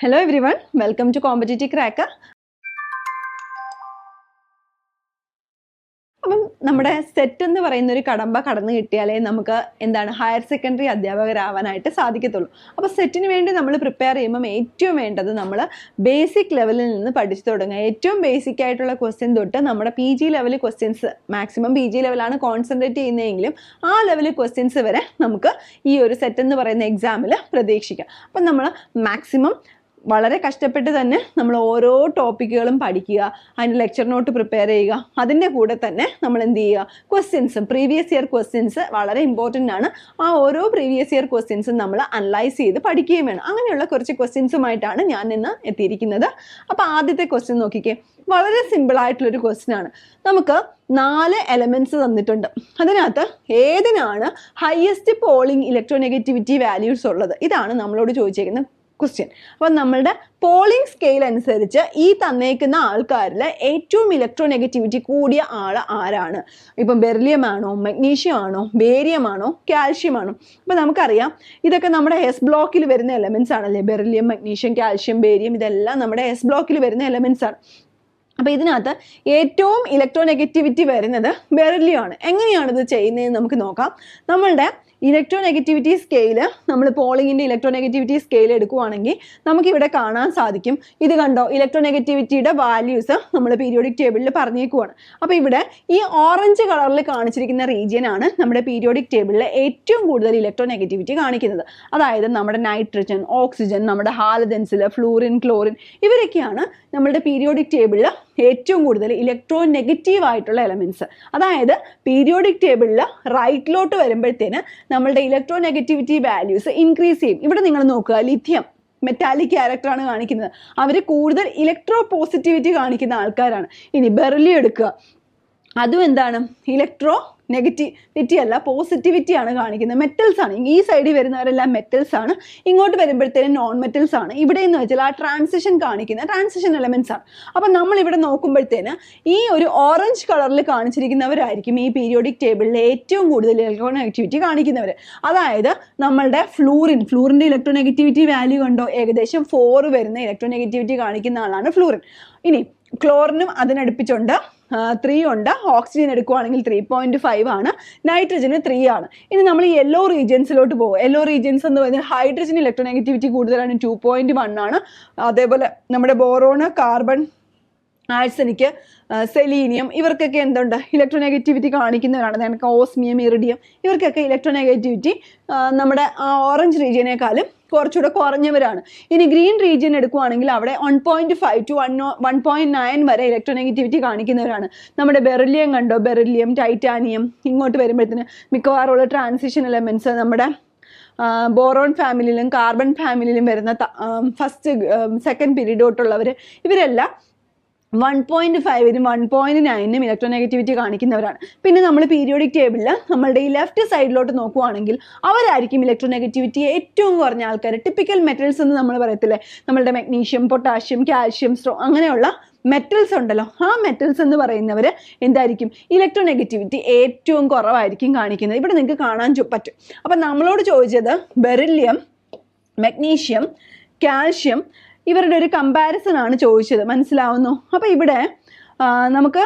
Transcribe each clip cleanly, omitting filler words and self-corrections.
Hello everyone, welcome to Competitive Cracker. അപ്പം നമ്മുടെ set എന്ന് പറയുന്ന ഒരു കടമ്പ കടന്നു കിട്ടിയാലേ നമുക്ക് ഹയർ സെക്കൻഡറി അധ്യാപകരാവാനായിട്ട് സാധിക്കത്തുള്ളൂ. അപ്പോൾ സെറ്റിന് വേണ്ടി നമ്മൾ പ്രിപ്പയർ ചെയ്യുമ്പോൾ ഏറ്റവും വേണ്ടത് നമ്മൾ ബേസിക് ലെവലിൽ നിന്ന് പഠിച്ചു തുടങ്ങുക. ഏറ്റവും ബേസിക് ആയിട്ടുള്ള ക്വസ്റ്റ്യൻ തൊട്ട് നമ്മുടെ PG level questions, maximum PG ലെവലാണ് കോൺസെൻട്രേറ്റ് ചെയ്യുന്നതെങ്കിലും ആ ലെവൽ ക്വസ്റ്റ്യൻസ് വരെ നമുക്ക് ഈ ഒരു സെറ്റ് എന്ന് പറയുന്ന എക്സാമിൽ പ്രതീക്ഷിക്കാം. അപ്പം നമ്മൾ മാക്സിമം വളരെ കഷ്ടപ്പെട്ട് തന്നെ നമ്മൾ ഓരോ ടോപ്പിക്കുകളും പഠിക്കുക, അതിൻ്റെ ലെക്ചർ നോട്ട് പ്രിപ്പയർ ചെയ്യുക. അതിൻ്റെ കൂടെ തന്നെ നമ്മൾ എന്ത് ചെയ്യുക, ക്വസ്റ്റ്യൻസും പ്രീവിയസ് ഇയർ ക്വസ്റ്റ്യൻസ് വളരെ ഇമ്പോർട്ടൻ്റ് ആണ്. ആ ഓരോ പ്രീവിയസ് ഇയർ ക്വസ്റ്റ്യൻസും നമ്മൾ അനലൈസ് ചെയ്ത് പഠിക്കുകയും വേണം. അങ്ങനെയുള്ള കുറച്ച് ക്വസ്റ്റ്യൻസുമായിട്ടാണ് ഞാൻ ഇന്ന് എത്തിയിരിക്കുന്നത്. അപ്പോൾ ആദ്യത്തെ ക്വസ്റ്റ്യൻ നോക്കിക്കേ, വളരെ സിമ്പിളായിട്ടുള്ളൊരു ക്വസ്റ്റ്യൻ ആണ്. നമുക്ക് 4 എലമെൻറ്റ്സ് തന്നിട്ടുണ്ട്. അതിനകത്ത് ഏതിനാണ് ഹയസ്റ്റ് പോളിംഗ് ഇലക്ട്രോനെഗറ്റിവിറ്റി വാല്യൂസ് ഉള്ളത്? ഇതാണ് നമ്മളോട് ചോദിച്ചേക്കുന്ന ക്വസ്റ്റ്യൻ. അപ്പം നമ്മളുടെ പോളിംഗ് സ്കെയിൽ അനുസരിച്ച് ഈ തന്നേക്കുന്ന ആൾക്കാരിൽ ഏറ്റവും ഇലക്ട്രോനെഗറ്റിവിറ്റി കൂടിയ ആൾ ആരാണ്? ഇപ്പം ബെറിലിയം ആണോ, മഗ്നീഷ്യം ആണോ, ബേരിയം ആണോ, കാൽഷ്യം ആണോ? അപ്പം നമുക്കറിയാം ഇതൊക്കെ നമ്മുടെ എസ് ബ്ലോക്കിൽ വരുന്ന എലമെൻറ്റ്സ് ആണല്ലേ. ബെറിലിയം, മഗ്നീഷ്യം, കാൽഷ്യം, ബേരിയം ഇതെല്ലാം നമ്മുടെ എസ് ബ്ലോക്കിൽ വരുന്ന എലമെൻറ്റ്സ് ആണ്. അപ്പോൾ ഇതിനകത്ത് ഏറ്റവും ഇലക്ട്രോനെഗറ്റിവിറ്റി വരുന്നത് ബെറിലിയം ആണ്. എങ്ങനെയാണ് ഇത് ചെയ്യുന്നതെന്ന് നമുക്ക് നോക്കാം. നമ്മളുടെ ഇലക്ട്രോനെഗറ്റിവിറ്റി സ്കെയില്, നമ്മൾ പോളിങ്ങിൻ്റെ ഇലക്ട്രോനെഗറ്റിവിറ്റി സ്കെയിൽ എടുക്കുവാണെങ്കിൽ നമുക്കിവിടെ കാണാൻ സാധിക്കും. ഇത് കണ്ടോ, ഇലക്ട്രോനെഗറ്റിവിറ്റിയുടെ വാല്യൂസ് നമ്മൾ പീരിയോഡിക് ടേബിളിൽ പറഞ്ഞേക്കുവാണ്. അപ്പോൾ ഇവിടെ ഈ ഓറഞ്ച് കളറിൽ കാണിച്ചിരിക്കുന്ന റീജിയൻ ആണ് നമ്മുടെ പീരിയോഡിക് ടേബിളിൽ ഏറ്റവും കൂടുതൽ ഇലക്ട്രോനെഗറ്റിവിറ്റി കാണിക്കുന്നത്. അതായത് നമ്മുടെ നൈട്രജൻ, ഓക്സിജൻ, നമ്മുടെ ഹാലജൻസിൽ ഫ്ലൂറിൻ, ക്ലോറിൻ ഇവരൊക്കെയാണ് നമ്മളുടെ പീരിയോഡിക് ടേബിളിൽ ഏറ്റവും കൂടുതൽ ഇലക്ട്രോനെഗറ്റീവ് ആയിട്ടുള്ള എലമെൻറ്റ്സ്. അതായത് പീരിയോഡിക് ടേബിളിൽ റൈറ്റിലോട്ട് വരുമ്പോഴത്തേന് നമ്മളുടെ ഇലക്ട്രോനെഗറ്റിവിറ്റി വാല്യൂസ് ഇൻക്രീസ് ചെയ്യും. ഇവിടെ നിങ്ങൾ നോക്കുക, ലിഥിയം മെറ്റാലിക് ക്യാരക്ടറാണ് കാണിക്കുന്നത്. അവർ കൂടുതൽ ഇലക്ട്രോ പോസിറ്റിവിറ്റി കാണിക്കുന്ന ആൾക്കാരാണ്. ഇനി ബെറിലിയം എടുക്കുക, അതും എന്താണ്, ഇലക്ട്രോ നെഗറ്റിവിറ്റി അല്ല, പോസിറ്റിവിറ്റി ആണ് കാണിക്കുന്നത്. മെറ്റൽസ് ആണ്. ഈ സൈഡിൽ വരുന്നവരെല്ലാം മെറ്റൽസ് ആണ്, ഇങ്ങോട്ട് വരുമ്പോഴത്തേനും നോൺ മെറ്റൽസ് ആണ്. ഇവിടെ എന്ന് വെച്ചാൽ ആ ട്രാൻസിഷൻ കാണിക്കുന്ന ട്രാൻസിഷൻ എലമെന്റ്സ് ആണ്. അപ്പം നമ്മൾ ഇവിടെ നോക്കുമ്പോഴത്തേന് ഈ ഒരു ഓറഞ്ച് കളറിൽ കാണിച്ചിരിക്കുന്നവരായിരിക്കും ഈ പീരിയോഡിക് ടേബിളിൽ ഏറ്റവും കൂടുതൽ ഇലക്ട്രോനെഗറ്റിവിറ്റി കാണിക്കുന്നവർ. അതായത് നമ്മളുടെ ഫ്ലൂറിൻ്റെ ഇലക്ട്രോനെഗറ്റിവിറ്റി വാല്യൂ കണ്ടോ, ഏകദേശം 4 വരുന്ന ഇലക്ട്രോനെഗറ്റിവിറ്റി കാണിക്കുന്ന ആളാണ് ഫ്ലൂറിൻ. ഇനി ക്ലോറിനും അതിനടുപ്പിച്ചുണ്ട് 3 ഉണ്ട്. ഓക്സിജൻ എടുക്കുവാണെങ്കിൽ 3.5 ആണ്. നൈട്രജന് 3 ആണ്. ഇനി നമ്മൾ യെല്ലോ റീജിയൻസിലോട്ട് പോകും. യെല്ലോ റീജിയൻസ് എന്ന് പറഞ്ഞാൽ ഹൈഡ്രജൻ ഇലക്ട്രോനെഗറ്റിവിറ്റി കൂടുതലാണ്, 2.1 ആണ്. അതേപോലെ നമ്മുടെ ബോറോണ്, കാർബൺ, ആഴ്സനിക്ക്, സെലീനിയം ഇവർക്കൊക്കെ എന്തുണ്ട്, ഇലക്ട്രോനെഗറ്റിവിറ്റി കാണിക്കുന്നവരാണ്. നമുക്ക് ഓസ്മിയം, ഇറിഡിയം ഇവർക്കൊക്കെ ഇലക്ട്രോനെഗറ്റിവിറ്റി നമ്മുടെ ഓറഞ്ച് റീജിയനേക്കാളും കുറച്ചുകൂടെ കുറഞ്ഞവരാണ്. ഇനി ഗ്രീൻ റീജിയൻ എടുക്കുവാണെങ്കിൽ അവിടെ 1.5 to 1.9 വരെ ഇലക്ട്രോനെഗറ്റിവിറ്റി കാണിക്കുന്നവരാണ്. നമ്മുടെ ബെറിലിയം കണ്ടോ, ബെറിലിയം, ടൈറ്റാനിയം ഇങ്ങോട്ട് വരുമ്പോഴത്തേന് മിക്കവാറുള്ള ട്രാൻസിഷൻ എലമെൻറ്റ്സ് നമ്മുടെ ബോറോൺ ഫാമിലിയിലും കാർബൺ ഫാമിലിയിലും വരുന്ന ഫസ്റ്റ് സെക്കൻഡ് പീരീഡ് തൊട്ടുള്ളവർ ഇവരെല്ലാം 1.5നും 1.9നും ഇലക്ട്രോനെഗറ്റിവിറ്റി കാണിക്കുന്നവരാണ്. പിന്നെ നമ്മൾ പീരിയോഡിക് ടേബിളിൽ നമ്മളുടെ ഈ ലെഫ്റ്റ് സൈഡിലോട്ട് നോക്കുവാണെങ്കിൽ അവരായിരിക്കും ഇലക്ട്രോനെഗറ്റിവിറ്റി ഏറ്റവും കുറഞ്ഞ ആൾക്കാർ. ടിപ്പിക്കൽ മെറ്റൽസ് എന്ന് നമ്മൾ പറയത്തില്ലേ, നമ്മളുടെ മഗ്നീഷ്യം, പൊട്ടാഷ്യം, കാൽഷ്യം, അങ്ങനെയുള്ള മെറ്റൽസ് ഉണ്ടല്ലോ, ആ മെറ്റൽസ് എന്ന് പറയുന്നവർ എന്തായിരിക്കും, ഇലക്ട്രോനെഗറ്റിവിറ്റി ഏറ്റവും കുറവായിരിക്കും കാണിക്കുന്നത്. ഇവിടെ നിങ്ങൾക്ക് കാണാൻ പറ്റും. അപ്പം നമ്മളോട് ചോദിച്ചത് ബെറിലിയം, മഗ്നീഷ്യം, കാൽഷ്യം ഇവരുടെ ഒരു കമ്പാരിസൺ ആണ് ചോദിച്ചത്, മനസ്സിലാവുന്നു? അപ്പോൾ ഇവിടെ നമുക്ക്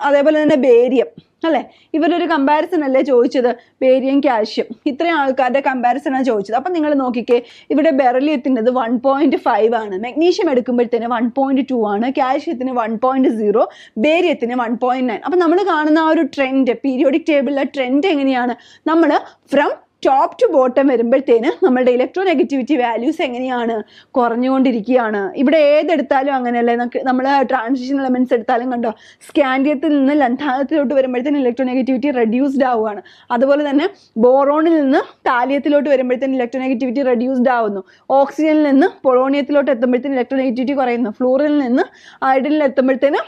അതേപോലെ തന്നെ ബേരിയം അല്ലേ, ഇവരൊരു കമ്പാരിസൺ അല്ലേ ചോദിച്ചത്, ബേരിയം, കാൽഷ്യം ഇത്രയും ആൾക്കാരുടെ കമ്പാരിസൺ ആണ് ചോദിച്ചത്. അപ്പം നിങ്ങൾ നോക്കിക്കേ, ഇവിടെ ബെറിലിയത്തിൻ്റെത് 1.5 ആണ്, മഗ്നീഷ്യം എടുക്കുമ്പോഴത്തേന് 1.2 ആണ്, കാൽഷ്യത്തിന് 1.0, ബേരിയത്തിന് 1.9. അപ്പം നമ്മൾ കാണുന്ന ആ ഒരു ട്രെൻഡ്, പീരിയോഡിക് ടേബിളിലെ ട്രെൻഡ് എങ്ങനെയാണ്, നമ്മൾ ഫ്രം ടോപ്പ് ടു ബോട്ടം വരുമ്പോഴത്തേന് നമ്മളുടെ ഇലക്ട്രോനെഗറ്റിവിറ്റി വാല്യൂസ് എങ്ങനെയാണ്, കുറഞ്ഞുകൊണ്ടിരിക്കുകയാണ്. ഇവിടെ ഏതെടുത്താലും അങ്ങനെയല്ലേ, നമ്മൾ ട്രാൻസിഷൻ എലമെന്റ്സ് എടുത്താലും കണ്ടോ, സ്കാൻഡിയത്തിൽ നിന്ന് ലന്ധാനത്തിലോട്ട് വരുമ്പോഴത്തേന് ഇലക്ട്രോനെഗറ്റിവിറ്റി റെഡ്യൂസ്ഡ് ആവുകയാണ്. അതുപോലെ തന്നെ ബോറോണിൽ നിന്ന് താലിയത്തിലോട്ട് വരുമ്പോഴത്തേന് ഇലക്ട്രോനെഗറ്റിവിറ്റി റെഡ്യൂസ്ഡ് ആവുന്നു. ഓക്സിജനിൽ നിന്ന് പൊളോണിയത്തിലോട്ട് എത്തുമ്പോഴത്തേന് ഇലക്ട്രോനെഗറ്റിവിറ്റി കുറയുന്നു. ഫ്ലൂറിനിൽ നിന്ന് ഐഡിനിൽ എത്തുമ്പോഴത്തേന്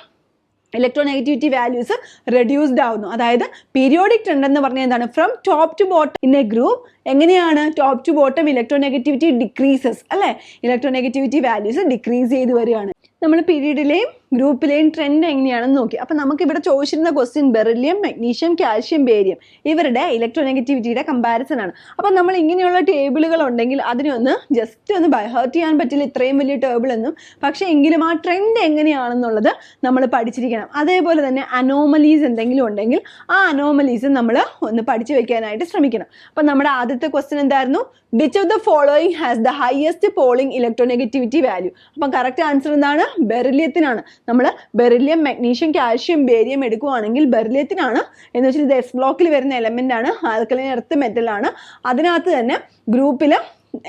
ഇലക്ട്രോനെഗറ്റിവിറ്റി വാല്യൂസ് റെഡ്യൂസ്ഡ് ആവുന്നു. അതായത് പീരിയോഡിക് ട്രെൻഡ് എന്ന് പറഞ്ഞാൽ എന്താണ്, from top to bottom in a group എങ്ങനെയാണ്, top to bottom electronegativity decreases അല്ലേ, ഇലക്ട്രോനെഗറ്റിവിറ്റി വാല്യൂസ് ഡിക്രീസ് ചെയ്ത് വരികയാണ്. നമ്മൾ പീരീഡിലെയും ഗ്രൂപ്പിലെയും ട്രെൻഡ് എങ്ങനെയാണെന്ന് നോക്കി. അപ്പം നമുക്ക് ഇവിടെ ചോദിച്ചിരുന്ന question beryllium, magnesium, calcium, barium ഇവരുടെ ഇലക്ട്രോനെഗറ്റിവിറ്റിയുടെ കമ്പാരിസൺ ആണ്. അപ്പം നമ്മൾ ഇങ്ങനെയുള്ള ടേബിളുകൾ ഉണ്ടെങ്കിൽ അതിനെ ഒന്ന് ജസ്റ്റ് ഒന്ന് ബൈഹേർട്ട് ചെയ്യാൻ പറ്റില്ല ഇത്രയും വലിയ ടേബിൾ എന്നും, പക്ഷേ എങ്കിലും ആ ട്രെൻഡ് എങ്ങനെയാണെന്നുള്ളത് നമ്മൾ പഠിച്ചിരിക്കണം. അതേപോലെ തന്നെ അനോമലീസ് എന്തെങ്കിലും ഉണ്ടെങ്കിൽ ആ അനോമലീസ് നമ്മൾ ഒന്ന് പഠിച്ചു വെക്കാനായിട്ട് ശ്രമിക്കണം. അപ്പം നമ്മുടെ ആദ്യത്തെ ക്വസ്റ്റ്യൻ എന്തായിരുന്നു? Which of the following has the highest polling electronegativity value? അപ്പം കറക്റ്റ് ആൻസർ എന്താണ്? ബെറിലിയത്തിനാണ്. നമ്മൾ ബെറിലിയം, മെഗ്നീഷ്യം, കാൽഷ്യം, ബേരിയം എടുക്കുകയാണെങ്കിൽ ബെറിലിയത്തിനാണ്. എന്ന് വെച്ചാൽ ഇത് എസ് ബ്ലോക്കിൽ വരുന്ന എലമെന്റ് ആണ്, ആൽക്കലൈൻ എർത്ത് മെറ്റൽ ആണ്. അതിനകത്ത് തന്നെ ഗ്രൂപ്പിൽ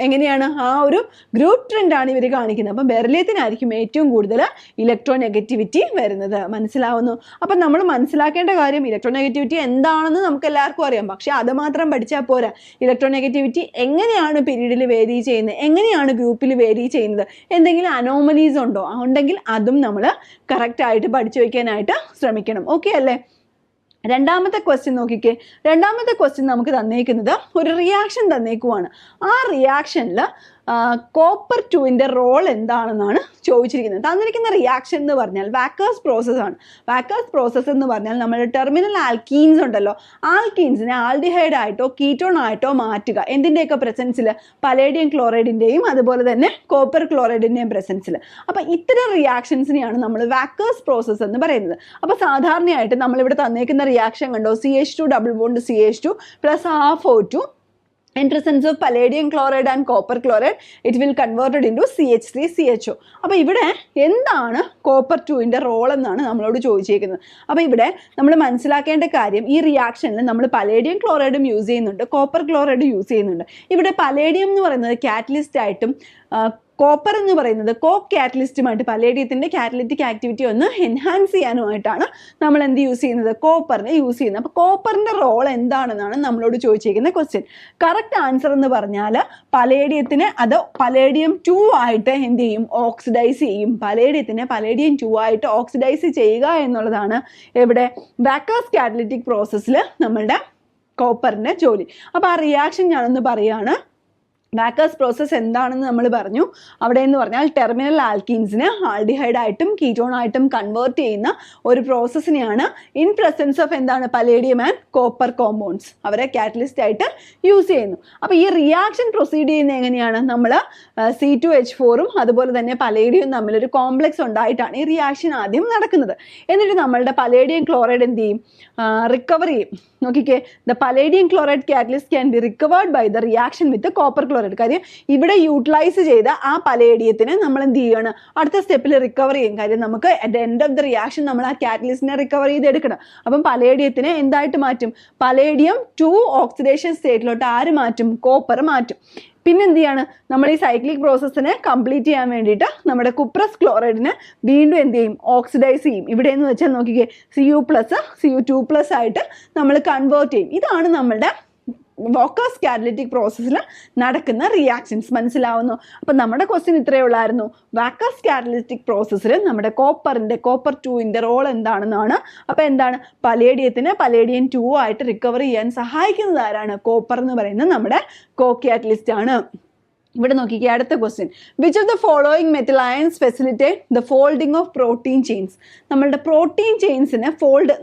എങ്ങനെയാണ് ആ ഒരു ഗ്രൂപ്പ് ട്രെൻഡ് ആണ് ഇവർ കാണിക്കുന്നത്. അപ്പം ബെറിലിയത്തിനായിരിക്കും ഏറ്റവും കൂടുതൽ ഇലക്ട്രോനെഗറ്റിവിറ്റി വരുന്നത്. മനസ്സിലാവുന്നു? അപ്പം നമ്മൾ മനസ്സിലാക്കേണ്ട കാര്യം ഇലക്ട്രോനെഗറ്റിവിറ്റി എന്താണെന്ന് നമുക്ക് എല്ലാവർക്കും അറിയാം, പക്ഷെ അത് മാത്രം പഠിച്ചാൽ പോരാ. ഇലക്ട്രോനെഗറ്റിവിറ്റി എങ്ങനെയാണ് പീരീഡിൽ വേരി ചെയ്യുന്നത്, എങ്ങനെയാണ് ഗ്രൂപ്പിൽ വേരി ചെയ്യുന്നത്, എന്തെങ്കിലും അനോമലീസ് ഉണ്ടോ, ഉണ്ടെങ്കിൽ അതും നമ്മൾ കറക്റ്റായിട്ട് പഠിച്ചു വയ്ക്കാനായിട്ട് ശ്രമിക്കണം. ഓക്കെ അല്ലേ? രണ്ടാമത്തെ ക്വസ്റ്റ്യൻ നോക്കിക്കേ. രണ്ടാമത്തെ ക്വസ്റ്റ്യൻ നമുക്ക് തന്നേക്കുന്നത് ഒരു റിയാക്ഷൻ തന്നേക്കുവാണ്. ആ റിയാക്ഷനിൽ കോപ്പർ 2ന്റെ റോൾ എന്താണെന്നാണ് ചോദിച്ചിരിക്കുന്നത്. തന്നിരിക്കുന്ന റിയാക്ഷൻ എന്ന് പറഞ്ഞാൽ വാക്കേഴ്സ് പ്രോസസ് ആണ്. വാക്കേഴ്സ് പ്രോസസ്സ് എന്ന് പറഞ്ഞാൽ നമ്മുടെ ടെർമിനൽ ആൽക്കീൻസ് ഉണ്ടല്ലോ, ആൽക്കീൻസിനെ ആൽഡിഹൈഡ് ആയിട്ടോ കീറ്റോൺ ആയിട്ടോ മാറ്റുക. എന്തിൻ്റെയൊക്കെ പ്രസൻസിൽ? പലേഡിയം ക്ലോറൈഡിൻ്റെയും അതുപോലെ തന്നെ കോപ്പർ ക്ലോറൈഡിൻ്റെയും പ്രസൻസിൽ. അപ്പം ഇത്തരം റിയാക്ഷൻസിനെയാണ് നമ്മൾ വാക്കേഴ്സ് പ്രോസസ്സ് എന്ന് പറയുന്നത്. അപ്പോൾ സാധാരണയായിട്ട് നമ്മളിവിടെ തന്നേക്കുന്ന റിയാക്ഷൻ കണ്ടോ, CH2 double bond CH2 plus half O2 in presence of palladium chloride and copper chloride, it will converted into CH3CHO. അപ്പോൾ ഇവിടെ എന്താണ് കോപ്പർ 2ന്റെ റോൾ എന്നാണ് നമ്മളോട് ചോദിച്ചിരിക്കുന്നത്. അപ്പോൾ ഇവിടെ നമ്മൾ മനസ്സിലാക്കേണ്ട കാര്യം, ഈ റിയാക്ഷനിൽ നമ്മൾ പലേഡിയം ക്ലോറൈഡും യൂസ് ചെയ്യുന്നുണ്ട്, കോപ്പർ ക്ലോറൈഡ് യൂസ് ചെയ്യുന്നുണ്ട്. ഇവിടെ പലേഡിയം എന്ന് പറയുന്നത് കാറ്റലിസ്റ്റ് ആയിട്ടും കോപ്പർ എന്ന് പറയുന്നത് കാറ്റലിസ്റ്റുമായിട്ട് പലേഡിയത്തിൻ്റെ കാറ്റലിറ്റിക് ആക്ടിവിറ്റി ഒന്ന് എൻഹാൻസ് ചെയ്യാനുമായിട്ടാണ് നമ്മൾ എന്ത് യൂസ് ചെയ്യുന്നത്? കോപ്പറിനെ യൂസ് ചെയ്യുന്നത്. അപ്പോൾ കോപ്പറിൻ്റെ റോൾ എന്താണെന്നാണ് നമ്മളോട് ചോദിച്ചിരിക്കുന്ന ക്വസ്റ്റ്യൻ. കറക്റ്റ് ആൻസർ എന്ന് പറഞ്ഞാൽ പലേഡിയത്തിന് അത് പലേഡിയം 2 ആയിട്ട് എന്ത് ചെയ്യും? ഓക്സിഡൈസ് ചെയ്യും. പലേഡിയത്തിനെ പലേഡിയം 2 ആയിട്ട് ഓക്സിഡൈസ് ചെയ്യുക എന്നുള്ളതാണ് ഇവിടെ വാക്കേഴ്സ് കാറ്റലിറ്റിക് പ്രോസസ്സിൽ നമ്മളുടെ കോപ്പറിൻ്റെ ജോലി. അപ്പോൾ ആ റിയാക്ഷൻ ഞാനൊന്ന് പറയുകയാണ്. വാക്കേഴ്സ് പ്രോസസ്സ് എന്താണെന്ന് നമ്മൾ പറഞ്ഞു. അവിടെ എന്ന് പറഞ്ഞാൽ ടെർമിനൽ ആൽക്കീൻസിനെ ആൽഡിഹൈഡ് ആയിട്ടും കീറ്റോൺ ആയിട്ടും കൺവേർട്ട് ചെയ്യുന്ന ഒരു പ്രോസസ്സിനെയാണ് ഇൻ പ്രസൻസ് ഓഫ് എന്താണ്? പലേഡിയം ആൻഡ് കോപ്പർ കോമ്പൗണ്ട്സ് അവരെ കാറ്റലിസ്റ്റ് ആയിട്ട് യൂസ് ചെയ്യുന്നു. അപ്പോൾ ഈ റിയാക്ഷൻ പ്രൊസീഡ് ചെയ്യുന്നത് എങ്ങനെയാണ്? നമ്മൾ C2H4ഉം അതുപോലെ തന്നെ പലേഡിയം തമ്മിലൊരു കോംപ്ലക്സ് ഉണ്ടായിട്ടാണ് ഈ റിയാക്ഷൻ ആദ്യം നടക്കുന്നത്. എന്നിട്ട് നമ്മളുടെ പലേഡിയം ക്ലോറൈഡ് എന്ത് ചെയ്യും? റിക്കവർ ചെയ്യും. നോക്കിക്കേ, the palladium chloride catalyst can be recovered by the reaction with copper chloride. കാര്യം ഇവിടെ യൂട്ടിലൈസ് ചെയ്ത ആ പലേഡിയത്തിന് നമ്മൾ എന്ത് ചെയ്യണം? അടുത്ത സ്റ്റെപ്പിൽ റിക്കവർ ചെയ്യും. കാര്യം നമുക്ക് at the end of the reaction നമ്മൾ ആ കാറ്റലിസ്റ്റിനെ റിക്കവർ ചെയ്തെടുക്കണം. അപ്പം പലേഡിയത്തിനെ എന്തായിട്ട് മാറ്റും? പലേഡിയം 2 ഓക്സിഡേഷൻ സ്റ്റേറ്റിലോട്ട് ആര് മാറ്റും? കോപ്പർ മാറ്റും. പിന്നെ എന്ത് ചെയ്യാണ്? നമ്മൾ ഈ സൈക്ലിക് പ്രോസസ്സിനെ കംപ്ലീറ്റ് ചെയ്യാൻ വേണ്ടിയിട്ട് നമ്മുടെ കുപ്രസ് ക്ലോറൈഡിനെ വീണ്ടും എന്ത് ചെയ്യും? ഓക്സിഡൈസ് ചെയ്യും. ഇവിടെ എന്ന് വെച്ചാൽ നോക്കിക്കേ, Cu+Cu2+ ആയിട്ട് നമ്മൾ കൺവേർട്ട് ചെയ്യും. ഇതാണ് നമ്മളുടെ വാക്കേഴ്സ് കാറ്റലിറ്റിക് പ്രോസസ്സിൽ നടക്കുന്ന റിയാക്ഷൻസ്. മനസ്സിലാവുന്നു? അപ്പം നമ്മുടെ ക്വസ്റ്റ്യൻ ഇത്രയേ ഉള്ളായിരുന്നു. വാക്കേഴ്സ് കാറ്റലിറ്റിക് പ്രോസസ്സിൽ നമ്മുടെ കോപ്പർ 2ന്റെ റോൾ എന്താണെന്നാണ്. അപ്പം എന്താണ്? പലേഡിയത്തിന് പലേഡിയം 2 ആയിട്ട് റിക്കവർ ചെയ്യാൻ സഹായിക്കുന്നത് ആരാണ്? കോപ്പർ എന്ന് പറയുന്നത് നമ്മുടെ കാറ്റലിസ്റ്റ് ആണ്. ഇവിടെ നോക്കിക്കേ, അടുത്ത question. Which of the following metal ions facilitate the folding of protein chains? നമ്മളുടെ പ്രോട്ടീൻ ചെയിൻസിന്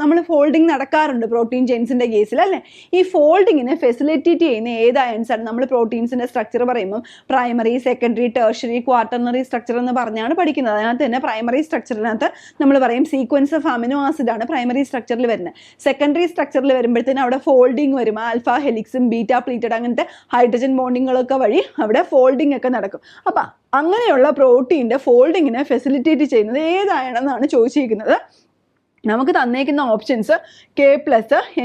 നമ്മൾ ഫോൾഡിങ് നടക്കാറുണ്ട് പ്രോട്ടീൻ ചെയിൻസിൻ്റെ കേസിൽ അല്ലേ? ഈ ഫോൾഡിങ്ങിനെ ഫെസിലിറ്റേറ്റ് ചെയ്യുന്ന ഏത് അയൺസ് ആണ്? നമ്മൾ പ്രോട്ടീൻസിൻ്റെ സ്ട്രക്ചർ പറയുമ്പോൾ primary, secondary, tertiary, quaternary structure എന്ന് പറഞ്ഞാണ് പഠിക്കുന്നത്. അതിനകത്ത് തന്നെ പ്രൈമറി സ്ട്രക്ചറിനകത്ത് നമ്മൾ പറയും സീക്വൻസ് ഓഫ് അമിനോ ആസിഡ് ആണ് പ്രൈമറി സ്ട്രക്ചറിൽ വരുന്നത്. സെക്കൻഡറി സ്ട്രക്ചറിൽ വരുമ്പോഴത്തേനും അവിടെ ഫോൾഡിങ് വരും. ആൽഫ ഹെലിക്സും ബീറ്റാ പ്ലീറ്റഡ് അങ്ങനത്തെ ഹൈഡ്രജൻ ബോണ്ടിങ്ങുകളൊക്കെ വഴി അവിടെ ഫോൾഡിംഗ് ഒക്കെ നടക്കും. അപ്പം അങ്ങനെയുള്ള പ്രോട്ടീൻ്റെ ഫോൾഡിങ്ങിനെ ഫെസിലിറ്റേറ്റ് ചെയ്യുന്നത് ഏതാണെന്നാണ് ചോദിച്ചിരിക്കുന്നത്. നമുക്ക് തന്നേക്കുന്ന options K+,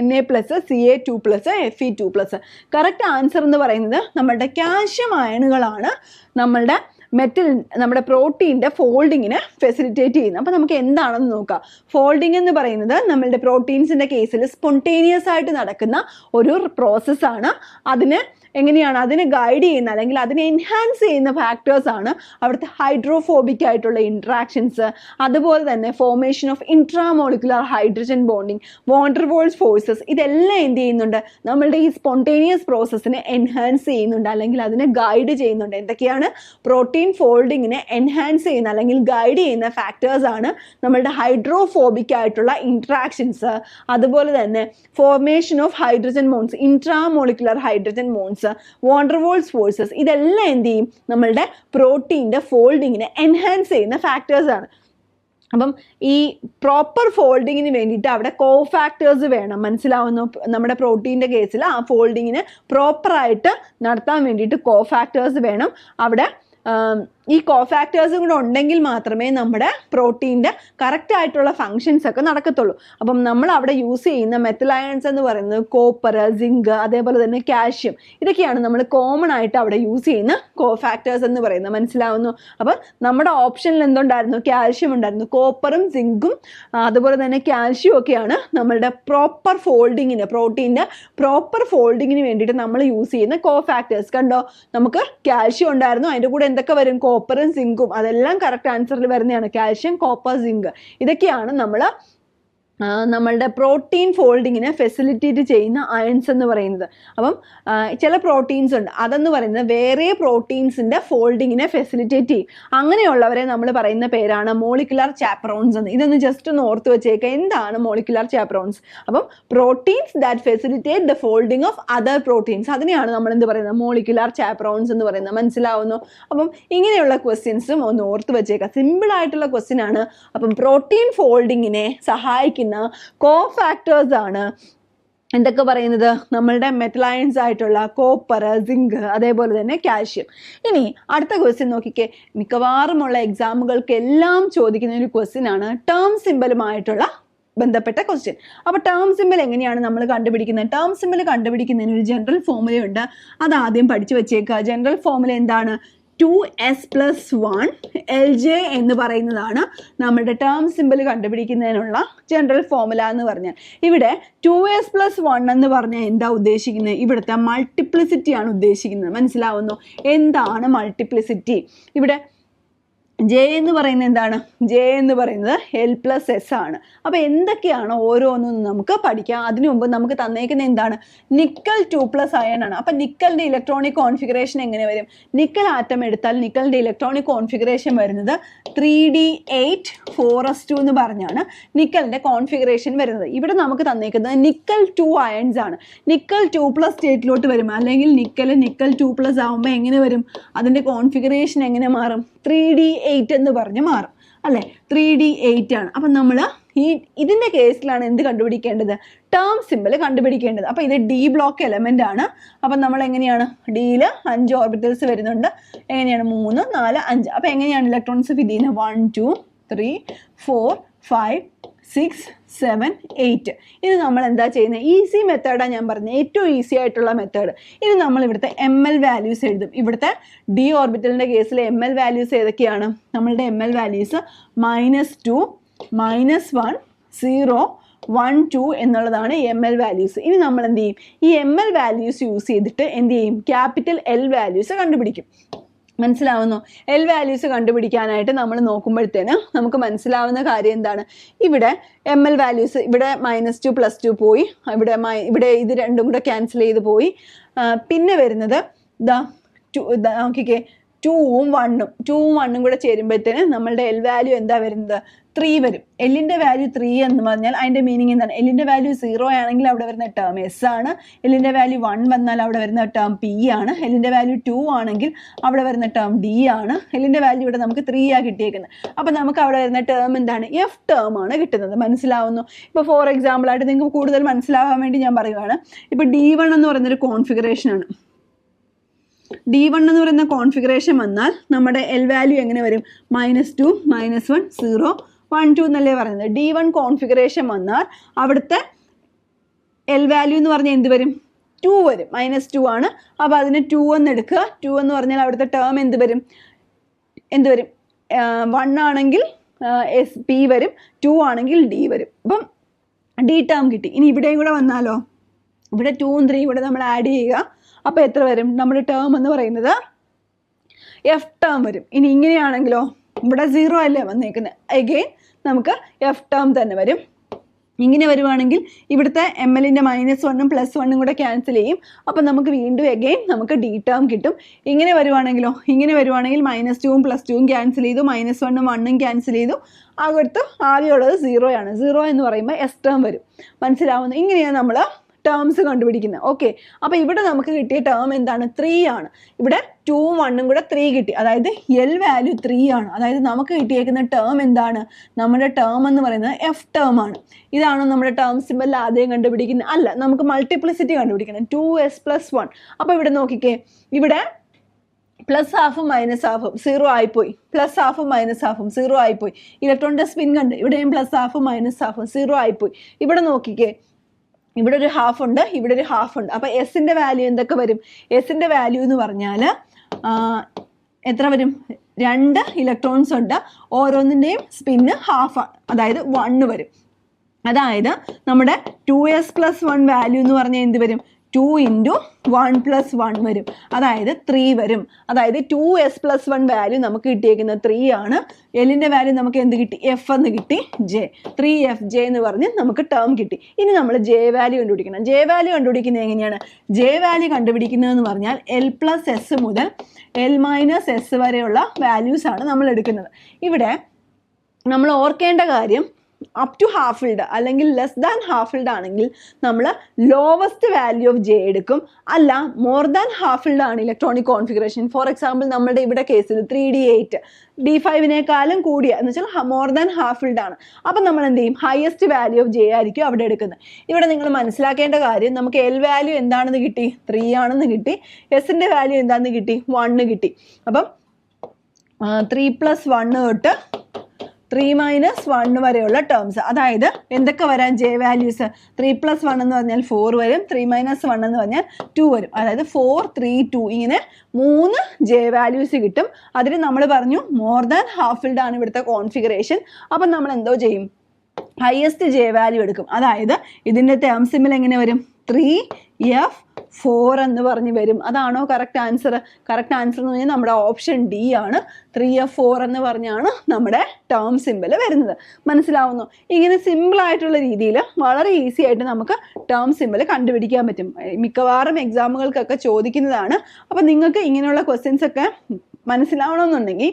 Na+, Ca2+, Fe2+. Correct answer എന്ന് പറയുന്നത് നമ്മളുടെ കാൽഷ്യം അയണുകളാണ് നമ്മളുടെ നമ്മുടെ പ്രോട്ടീൻ്റെ ഫോൾഡിങ്ങിനെ ഫെസിലിറ്റേറ്റ് ചെയ്യുന്നത്. അപ്പോൾ നമുക്ക് എന്താണെന്ന് നോക്കാം. ഫോൾഡിങ് എന്ന് പറയുന്നത് നമ്മളുടെ പ്രോട്ടീൻസിൻ്റെ കേസിൽ സ്പോണ്ടേനിയസ് ആയിട്ട് നടക്കുന്ന ഒരു പ്രോസസ്സാണ്. അതിന് എങ്ങനെയാണ് അതിനെ ഗൈഡ് ചെയ്യുന്ന അല്ലെങ്കിൽ അതിനെ എൻഹാൻസ് ചെയ്യുന്ന ഫാക്ടേഴ്സ് ആണ് അവിടുത്തെ ഹൈഡ്രോഫോബിക് ആയിട്ടുള്ള ഇൻട്രാക്ഷൻസ്, അതുപോലെ തന്നെ formation of intramolecular hydrogen bonding, van der Waals forces. ഇതെല്ലാം എന്ത് ചെയ്യുന്നുണ്ട്? നമ്മളുടെ ഈ സ്പോണ്ടേനിയസ് പ്രോസസ്സിനെ എൻഹാൻസ് ചെയ്യുന്നുണ്ട് അല്ലെങ്കിൽ അതിനെ ഗൈഡ് ചെയ്യുന്നുണ്ട്. എന്തൊക്കെയാണ്? പ്രോട്ടീൻ ഫോൾഡിങ്ങിനെ എൻഹാൻസ് ചെയ്യുന്ന അല്ലെങ്കിൽ ഗൈഡ് ചെയ്യുന്ന ഫാക്ടേഴ്സ് ആണ് നമ്മളുടെ ഹൈഡ്രോഫോബിക് ആയിട്ടുള്ള ഇൻട്രാക്ഷൻസ്, അതുപോലെ തന്നെ formation of hydrogen bonds, intramolecular hydrogen bonds, van der Waals forces. ഇതെല്ലാം എന്ത് ചെയ്യും? നമ്മളുടെ പ്രോട്ടീൻ്റെ ഫോൾഡിങ്ങിനെ എൻഹാൻസ് ചെയ്യുന്ന ഫാക്ടേഴ്സ് ആണ്. അപ്പം ഈ പ്രോപ്പർ ഫോൾഡിങ്ങിന് വേണ്ടിയിട്ട് അവിടെ കോഫാക്ടേഴ്സ് വേണം. മനസ്സിലാവുന്നു? നമ്മുടെ പ്രോട്ടീൻ്റെ കേസിൽ ആ ഫോൾഡിങ്ങിന് പ്രോപ്പറായിട്ട് നടത്താൻ വേണ്ടിയിട്ട് കോഫാക്ടേഴ്സ് വേണം. അവിടെ ഈ കോഫാക്ടേഴ്സും കൂടെ ഉണ്ടെങ്കിൽ മാത്രമേ നമ്മുടെ പ്രോട്ടീൻ്റെ കറക്റ്റ് ആയിട്ടുള്ള ഫങ്ഷൻസ് ഒക്കെ നടക്കത്തുള്ളൂ. അപ്പം നമ്മൾ അവിടെ യൂസ് ചെയ്യുന്ന മെറ്റൽ അയൺസ് എന്ന് പറയുന്നത് കോപ്പർ, സിങ്ക്, അതേപോലെ തന്നെ കാൽഷ്യം, ഇതൊക്കെയാണ് നമ്മൾ കോമൺ ആയിട്ട് അവിടെ യൂസ് ചെയ്യുന്ന കോഫാക്ടേഴ്സ് എന്ന് പറയുന്നത്. മനസ്സിലാവുന്നു? അപ്പം നമ്മുടെ ഓപ്ഷനിൽ എന്തുണ്ടായിരുന്നു? കാൽഷ്യം ഉണ്ടായിരുന്നു. കോപ്പറും സിങ്കും അതുപോലെ തന്നെ കാൽഷ്യം ഒക്കെയാണ് നമ്മളുടെ പ്രോപ്പർ ഫോൾഡിങ്ങിന്, പ്രോട്ടീൻ്റെ പ്രോപ്പർ ഫോൾഡിങ്ങിന് വേണ്ടിയിട്ട് നമ്മൾ യൂസ് ചെയ്യുന്ന കോഫാക്ടേഴ്സ്. കണ്ടോ? നമുക്ക് കാൽഷ്യം ഉണ്ടായിരുന്നു, അതിൻ്റെ കൂടെ എന്തൊക്കെ വരും? കോപ്പറും സിങ്കും. അതെല്ലാം കറക്റ്റ് ആൻസറിൽ വരുന്നതാണ്. കാൽഷ്യം, കോപ്പർ, സിങ്ക്, ഇതൊക്കെയാണ് നമ്മളുടെ പ്രോട്ടീൻ ഫോൾഡിങ്ങിനെ ഫെസിലിറ്റേറ്റ് ചെയ്യുന്ന അയൺസ് എന്ന് പറയുന്നത്. അപ്പം ചില പ്രോട്ടീൻസ് ഉണ്ട്, അതെന്ന് പറയുന്നത് വേറെ പ്രോട്ടീൻസിൻ്റെ ഫോൾഡിങ്ങിനെ ഫെസിലിറ്റേറ്റ് ചെയ്യും. അങ്ങനെയുള്ളവരെ നമ്മൾ പറയുന്ന പേരാണ് മോളിക്കുലർ ചാപ്പറോൺസ് എന്ന്. ഇതൊന്ന് ജസ്റ്റ് ഒന്ന് ഓർത്ത് വെച്ചേക്കുക, എന്താണ് മോളിക്കുലർ ചാപ്പറോൺസ്? അപ്പം proteins that facilitate the folding of other proteins, അതിനെയാണ് നമ്മൾ എന്ത് പറയുന്നത്? മോളിക്കുലർ ചാപ്പറോൺസ് എന്ന് പറയുന്നത്. മനസ്സിലാവുന്നു? അപ്പം ഇങ്ങനെയുള്ള ക്വസ്റ്റ്യൻസും ഒന്ന് ഓർത്ത് വെച്ചേക്കുക. സിമ്പിൾ ആയിട്ടുള്ള ക്വസ്റ്റ്യൻ ആണ്. അപ്പം പ്രോട്ടീൻ ഫോൾഡിങ്ങിനെ സഹായിക്കുന്ന കോഫാക്ടേഴ്സ് ആണ് എന്തൊക്കെ പറയുന്നത്? നമ്മളുടെ മെറ്റൽ അയൺസ് ആയിട്ടുള്ള കോപ്പർ, സിങ്ക്, അതേപോലെ തന്നെ കാൽഷ്യം. ഇനി അടുത്ത ക്വസ്റ്റ്യൻ നോക്കിക്കേ. മിക്കവാറുമുള്ള എക്സാമുകൾക്ക് എല്ലാം ചോദിക്കുന്ന ഒരു ക്വസ്റ്റ്യൻ ആണ് ടേം സിമ്പലുമായിട്ടുള്ള ബന്ധപ്പെട്ട ക്വസ്റ്റ്യൻ. അപ്പോൾ ടേം സിമ്പിൾ എങ്ങനെയാണ് നമ്മൾ കണ്ടുപിടിക്കുന്നത്? ടേം സിമ്പിൾ കണ്ടുപിടിക്കുന്നതിന് ഒരു ജനറൽ ഫോർമുലയുണ്ട്, അത് ആദ്യം പഠിച്ചു വെച്ചേക്കുക. ജനറൽ ഫോർമുല എന്താണ്? 2s+1 LJ എന്ന് പറയുന്നതാണ് നമ്മുടെ ടേം സിമ്പിൾ കണ്ടുപിടിക്കുന്നതിനുള്ള ജനറൽ ഫോർമുല എന്ന് പറഞ്ഞാൽ. ഇവിടെ 2s+1 എന്ന് പറഞ്ഞാൽ എന്താ ഉദ്ദേശിക്കുന്നത്? ഇവിടുത്തെ മൾട്ടിപ്ലിസിറ്റി ആണ് ഉദ്ദേശിക്കുന്നത്. മനസ്സിലാവുന്നു? എന്താണ് മൾട്ടിപ്ലിസിറ്റി? ഇവിടെ ജെ എന്ന് പറയുന്നത് എന്താണ്? ജെ എന്ന് പറയുന്നത് L+S ആണ്. അപ്പോൾ എന്തൊക്കെയാണ് ഓരോന്നും നമുക്ക് പഠിക്കാം. അതിനു മുമ്പ് നമുക്ക് തന്നേക്കുന്ന എന്താണ്? നിക്കൽ 2+ അയൺ ആണ്. അപ്പം നിക്കലിൻ്റെ ഇലക്ട്രോണിക് കോൺഫിഗറേഷൻ എങ്ങനെ വരും? നിക്കൽ ആറ്റം എടുത്താൽ നിക്കലിൻ്റെ ഇലക്ട്രോണിക് കോൺഫിഗറേഷൻ വരുന്നത് 3d8 4s2 എന്ന് പറഞ്ഞാണ് നിക്കലിൻ്റെ കോൺഫിഗറേഷൻ വരുന്നത്. ഇവിടെ നമുക്ക് തന്നേക്കുന്നത് നിക്കൽ 2 അയൺസ് ആണ്. നിക്കൽ 2+ സ്റ്റേറ്റിലോട്ട് വരും, അല്ലെങ്കിൽ നിക്കൽ 2+ ആകുമ്പോൾ എങ്ങനെ വരും? അതിൻ്റെ കോൺഫിഗറേഷൻ എങ്ങനെ മാറും? 3d8 എന്ന് പറഞ്ഞ് മാറും അല്ലേ? 3d8 ആണ്. അപ്പം നമ്മൾ ഇതിൻ്റെ കേസിലാണ് എന്ത് കണ്ടുപിടിക്കേണ്ടത്? ടേം സിമ്പിൾ കണ്ടുപിടിക്കേണ്ടത്. അപ്പം ഇത് ഡി ബ്ലോക്ക് എലമെൻ്റ് ആണ്. അപ്പം നമ്മൾ എങ്ങനെയാണ്? ഡിയിൽ 5 ഓർബിറ്റൽസ് വരുന്നുണ്ട്. എങ്ങനെയാണ്? 3, 4, 5. അപ്പം എങ്ങനെയാണ് ഇലക്ട്രോൺസ് ഫിറ്റ് ചെയ്യുന്നത്? 1, 2, 3, 4, 5, 6, 7, 8. ഇത് നമ്മൾ എന്താ ചെയ്യുന്നത്? ഈസി മെത്തേഡാണ് ഞാൻ പറഞ്ഞത്, ഏറ്റവും ഈസി ആയിട്ടുള്ള മെത്തേഡ്. ഇത് നമ്മൾ ഇവിടുത്തെ ML വാല്യൂസ് എഴുതും. ഇവിടുത്തെ ഡി ഓർബിറ്റലിൻ്റെ കേസിൽ ML വാല്യൂസ് ഏതൊക്കെയാണ്? നമ്മളുടെ ML വാല്യൂസ് -2, -1, 0, 1, 2 എന്നുള്ളതാണ് ML വാല്യൂസ്. ഇനി നമ്മൾ എന്ത് ചെയ്യും? ഈ ML വാല്യൂസ് യൂസ് ചെയ്തിട്ട് എന്ത് ചെയ്യും? ക്യാപിറ്റൽ L വാല്യൂസ് കണ്ടുപിടിക്കും. മനസ്സിലാവുന്നു? L വാല്യൂസ് കണ്ടുപിടിക്കാനായിട്ട് നമ്മൾ നോക്കുമ്പോഴത്തേന് നമുക്ക് മനസ്സിലാവുന്ന കാര്യം എന്താണ്? ഇവിടെ ML വാല്യൂസ് ഇവിടെ -2 +2 പോയി, ഇവിടെ ഇത് രണ്ടും കൂടെ ക്യാൻസൽ ചെയ്ത് പോയി. പിന്നെ വരുന്നത് നോക്കിക്കേ, 2ഉം 1ഉം കൂടെ ചേരുമ്പോഴത്തേന് നമ്മളുടെ L വാല്യൂ എന്താ വരുന്നത്? 3 വരും. എല്ലിൻ്റെ വാല്യൂ 3 എന്ന് പറഞ്ഞാൽ അതിൻ്റെ മീനിങ് എന്താണ്? എല്ലിൻ്റെ വാല്യൂ 0 ആണെങ്കിൽ അവിടെ വരുന്ന ടേം S ആണ്. എല്ലിൻ്റെ വാല്യൂ 1 വന്നാൽ അവിടെ വരുന്ന ടേം P ആണ്. എല്ലിൻ്റെ വാല്യൂ 2 ആണെങ്കിൽ അവിടെ വരുന്ന ടേം D ആണ്. എല്ലിൻ്റെ വാല്യൂ ഇവിടെ നമുക്ക് 3 ആണ് കിട്ടിയേക്കുന്നത്. അപ്പം നമുക്ക് അവിടെ വരുന്ന ടേം എന്താണ്? F ടേം ആണ് കിട്ടുന്നത്. മനസ്സിലാവുന്നു? ഇപ്പോൾ ഫോർ എക്സാമ്പിൾ ആയിട്ട് നിങ്ങൾക്ക് കൂടുതൽ മനസ്സിലാവാൻ വേണ്ടി ഞാൻ പറയുകയാണ്. ഇപ്പോൾ D1 എന്ന് പറയുന്നൊരു കോൺഫിഗറേഷനാണ്. D1 എന്ന് പറയുന്ന കോൺഫിഗറേഷൻ വന്നാൽ നമ്മുടെ L വാല്യൂ എങ്ങനെ വരും? -2, -1, 0, 1, 2 എന്നല്ലേ പറയുന്നത്. D1 കോൺഫിഗറേഷൻ വന്നാൽ അവിടുത്തെ L വാല്യൂ എന്ന് പറഞ്ഞാൽ എന്ത് വരും? 2 വരും. -2 ആണ്. അപ്പോൾ അതിന് 2 എന്ന് എടുക്കുക. 2 എന്ന് പറഞ്ഞാൽ അവിടുത്തെ ടേം എന്ത് വരും? 1 ആണെങ്കിൽ P വരും, 2 ആണെങ്കിൽ D വരും. അപ്പം D ടേം കിട്ടി. ഇനി ഇവിടെയും കൂടെ വന്നാലോ? ഇവിടെ 2ഉം 3ഉം കൂടെ നമ്മൾ ആഡ് ചെയ്യുക. അപ്പോൾ എത്ര വരും? നമ്മുടെ ടേം എന്ന് പറയുന്നത് എഫ് ടേം വരും. ഇനി ഇങ്ങനെയാണെങ്കിലോ, ഇവിടെ 0 അല്ലേ വന്നേക്കുന്നത്, അഗെയിൻ നമുക്ക് എഫ് ടേം തന്നെ വരും. ഇങ്ങനെ വരുവാണെങ്കിൽ ഇവിടുത്തെ എം എല്ലിൻ്റെ -1ഉം +1ഉം കൂടെ ക്യാൻസൽ ചെയ്യും. അപ്പം നമുക്ക് വീണ്ടും അഗെയിൻ നമുക്ക് ഡി ടേം കിട്ടും. ഇങ്ങനെ വരുവാണെങ്കിലോ, ഇങ്ങനെ വരുവാണെങ്കിൽ -2ഉം +2ഉം ക്യാൻസൽ ചെയ്തു, -1ഉം 1ഉം ക്യാൻസൽ ചെയ്തു. അകത്ത് ആദ്യമുള്ളത് 0 ആണ്. 0 എന്ന് പറയുമ്പോൾ എസ് ടേം വരും. മനസ്സിലാവുന്നു? ഇങ്ങനെയാണ് നമ്മൾ ടേംസ് കണ്ടുപിടിക്കുന്നത്. ഓക്കെ, അപ്പോൾ ഇവിടെ നമുക്ക് കിട്ടിയ ടേം എന്താണ്? 3 ആണ്. ഇവിടെ 2ഉം 1ഉം കൂടെ 3 കിട്ടി. അതായത് എൽ വാല്യൂ 3 ആണ്. അതായത് നമുക്ക് കിട്ടിയേക്കുന്ന ടേം എന്താണ്? നമ്മുടെ ടേം എന്ന് പറയുന്നത് എഫ് ടേം ആണ്. ഇതാണോ നമ്മുടെ ടേം സിമ്പൽ ആദ്യം കണ്ടുപിടിക്കുന്നത്? അല്ല, നമുക്ക് മൾട്ടിപ്ലിസിറ്റി കണ്ടുപിടിക്കണം. 2s + 1. അപ്പോൾ ഇവിടെ നോക്കിക്കേ, ഇവിടെ +1/2 -1/2 0 ആയിപ്പോയി. +1/2 -1/2 0 ആയിപ്പോയി. ഇലക്ട്രോണിൻ്റെ സ്പിൻ കണ്ട് ഇവിടെയും +1/2 -1/2 0 ആയിപ്പോയി. ഇവിടെ നോക്കിക്കേ, ഇവിടെ ഒരു ഹാഫ് ഉണ്ട്, ഇവിടെ ഒരു ഹാഫ് ഉണ്ട്. അപ്പോൾ എസിൻ്റെ വാല്യൂ എന്തൊക്കെ വരും? എസിൻ്റെ വാല്യൂ എന്ന് പറഞ്ഞാൽ എത്ര വരും? 2 ഇലക്ട്രോൺസ് ഉണ്ട്, ഓരോന്നിൻ്റെയും സ്പിന്ന് ഹാഫാണ്, അതായത് 1 വരും. അതായത് നമ്മുടെ 2s + 1 വാല്യൂ എന്ന് പറഞ്ഞാൽ എന്ത് വരും? 2 × 1 + 1 വരും. അതായത് 3 വരും. അതായത് 2s + 1 വാല്യൂ നമുക്ക് കിട്ടിയേക്കുന്നത് 3 ആണ്. എല്ലിൻ്റെ വാല്യൂ നമുക്ക് എന്ത് കിട്ടി? എഫ് എന്ന് കിട്ടി, ജെ. 3fj എന്ന് പറഞ്ഞ് നമുക്ക് ടേം കിട്ടി. ഇനി നമ്മൾ ജെ വാല്യൂ കണ്ടുപിടിക്കണം. ജെ വാല്യൂ കണ്ടുപിടിക്കുന്നത് എങ്ങനെയാണ്? ജെ വാല്യൂ കണ്ടുപിടിക്കുന്നതെന്ന് പറഞ്ഞാൽ L + S മുതൽ L - S വരെയുള്ള വാല്യൂസ് ആണ് നമ്മൾ എടുക്കുന്നത്. ഇവിടെ നമ്മൾ ഓർക്കേണ്ട കാര്യം, അപ് ടു ഹാഫ് ഫിൽഡ് അല്ലെങ്കിൽ ലെസ് ദാൻ ഹാഫ് ഫിൽഡ് ആണെങ്കിൽ നമ്മൾ ലോവസ്റ്റ് വാല്യൂ ഓഫ് ജെ എടുക്കും. അല്ല, മോർ ദാൻ ഹാഫ് ഫിൽഡ് ആണ് ഇലക്ട്രോണിക് കോൺഫിഗറേഷൻ. ഫോർ എക്സാമ്പിൾ നമ്മുടെ ഇവിടെ കേസിൽ 3d8 d5നേക്കാളും കൂടിയ എന്ന് വെച്ചാൽ മോർ ദാൻ ഹാഫ് ഫിൽഡ് ആണ്. അപ്പം നമ്മൾ എന്ത് ചെയ്യും? ഹയസ്റ്റ് വാല്യൂ ഓഫ് ജെ ആയിരിക്കും അവിടെ എടുക്കുന്നത്. ഇവിടെ നിങ്ങൾ മനസ്സിലാക്കേണ്ട കാര്യം, നമുക്ക് എൽ വാല്യൂ എന്താണെന്ന് കിട്ടി? 3 ആണെന്ന് കിട്ടി. എസിൻ്റെ വാല്യൂ എന്താണെന്ന് കിട്ടി? 1 കിട്ടി. അപ്പം 3 + 1 തൊട്ട് 3 - 1 വരെയുള്ള ടേംസ്. അതായത് എന്തൊക്കെ വരാൻ? ജെ വാല്യൂസ് 3 + 1 എന്ന് പറഞ്ഞാൽ 4 വരും, 3 - 1 എന്ന് പറഞ്ഞാൽ 2 വരും. അതായത് 4, 3, 2 ഇങ്ങനെ 3 ജെ വാല്യൂസ് കിട്ടും. അതിന് നമ്മൾ പറഞ്ഞു മോർ ദാൻ ഹാഫ് ഫിൽഡ് ആണ് ഇവിടുത്തെ കോൺഫിഗറേഷൻ. അപ്പം നമ്മൾ എന്തോ ചെയ്യും? ഹയസ്റ്റ് ജെ വാല്യൂ എടുക്കും. അതായത് ഇതിൻ്റെ ടേം സിമ്പിൾ എങ്ങനെ വരും? 3f4 എന്ന് പറഞ്ഞ് വരും. അതാണോ കറക്റ്റ് ആൻസർ? കറക്റ്റ് ആൻസർ എന്ന് പറഞ്ഞാൽ നമ്മുടെ ഓപ്ഷൻ ഡി ആണ്. 3f4 എന്ന് പറഞ്ഞാണ് നമ്മുടെ ടേം സിമ്പിൾ വരുന്നത്. മനസ്സിലാവുന്നു? ഇങ്ങനെ സിമ്പിളായിട്ടുള്ള രീതിയിൽ വളരെ ഈസി ആയിട്ട് നമുക്ക് ടേം സിമ്പിൾ കണ്ടുപിടിക്കാൻ പറ്റും. മിക്കവാറും എക്സാമുകൾക്കൊക്കെ ചോദിക്കുന്നതാണ്. അപ്പം നിങ്ങൾക്ക് ഇങ്ങനെയുള്ള ക്വസ്റ്റ്യൻസ് ഒക്കെ മനസ്സിലാവണമെന്നുണ്ടെങ്കിൽ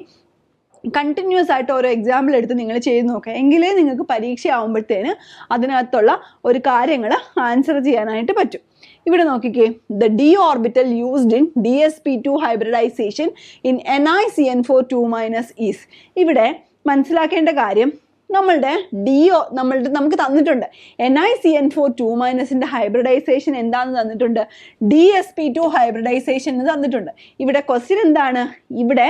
കണ്ടിന്യൂസ് ആയിട്ട് ഓരോ എക്സാമ്പിൾ എടുത്ത് നിങ്ങൾ ചെയ്ത് നോക്കുക. എങ്കിലേ നിങ്ങൾക്ക് പരീക്ഷ ആവുമ്പോഴത്തേന് അതിനകത്തുള്ള ഒരു കാര്യങ്ങൾ ആൻസർ ചെയ്യാനായിട്ട് പറ്റും. ഇവിടെ നോക്കിക്കേ, the d orbital used in DsP2 hybridization in NiCN4 2- is. ഇവിടെ മനസ്സിലാക്കേണ്ട കാര്യം, നമ്മളുടെ നമുക്ക് തന്നിട്ടുണ്ട് NiCN4 2- ഹൈബ്രിഡൈസേഷൻ എന്താണെന്ന് തന്നിട്ടുണ്ട്, DsP2 ഹൈബ്രിഡൈസേഷൻ എന്ന് തന്നിട്ടുണ്ട്. ഇവിടെ ക്വസ്റ്റ്യൻ എന്താണ്? ഇവിടെ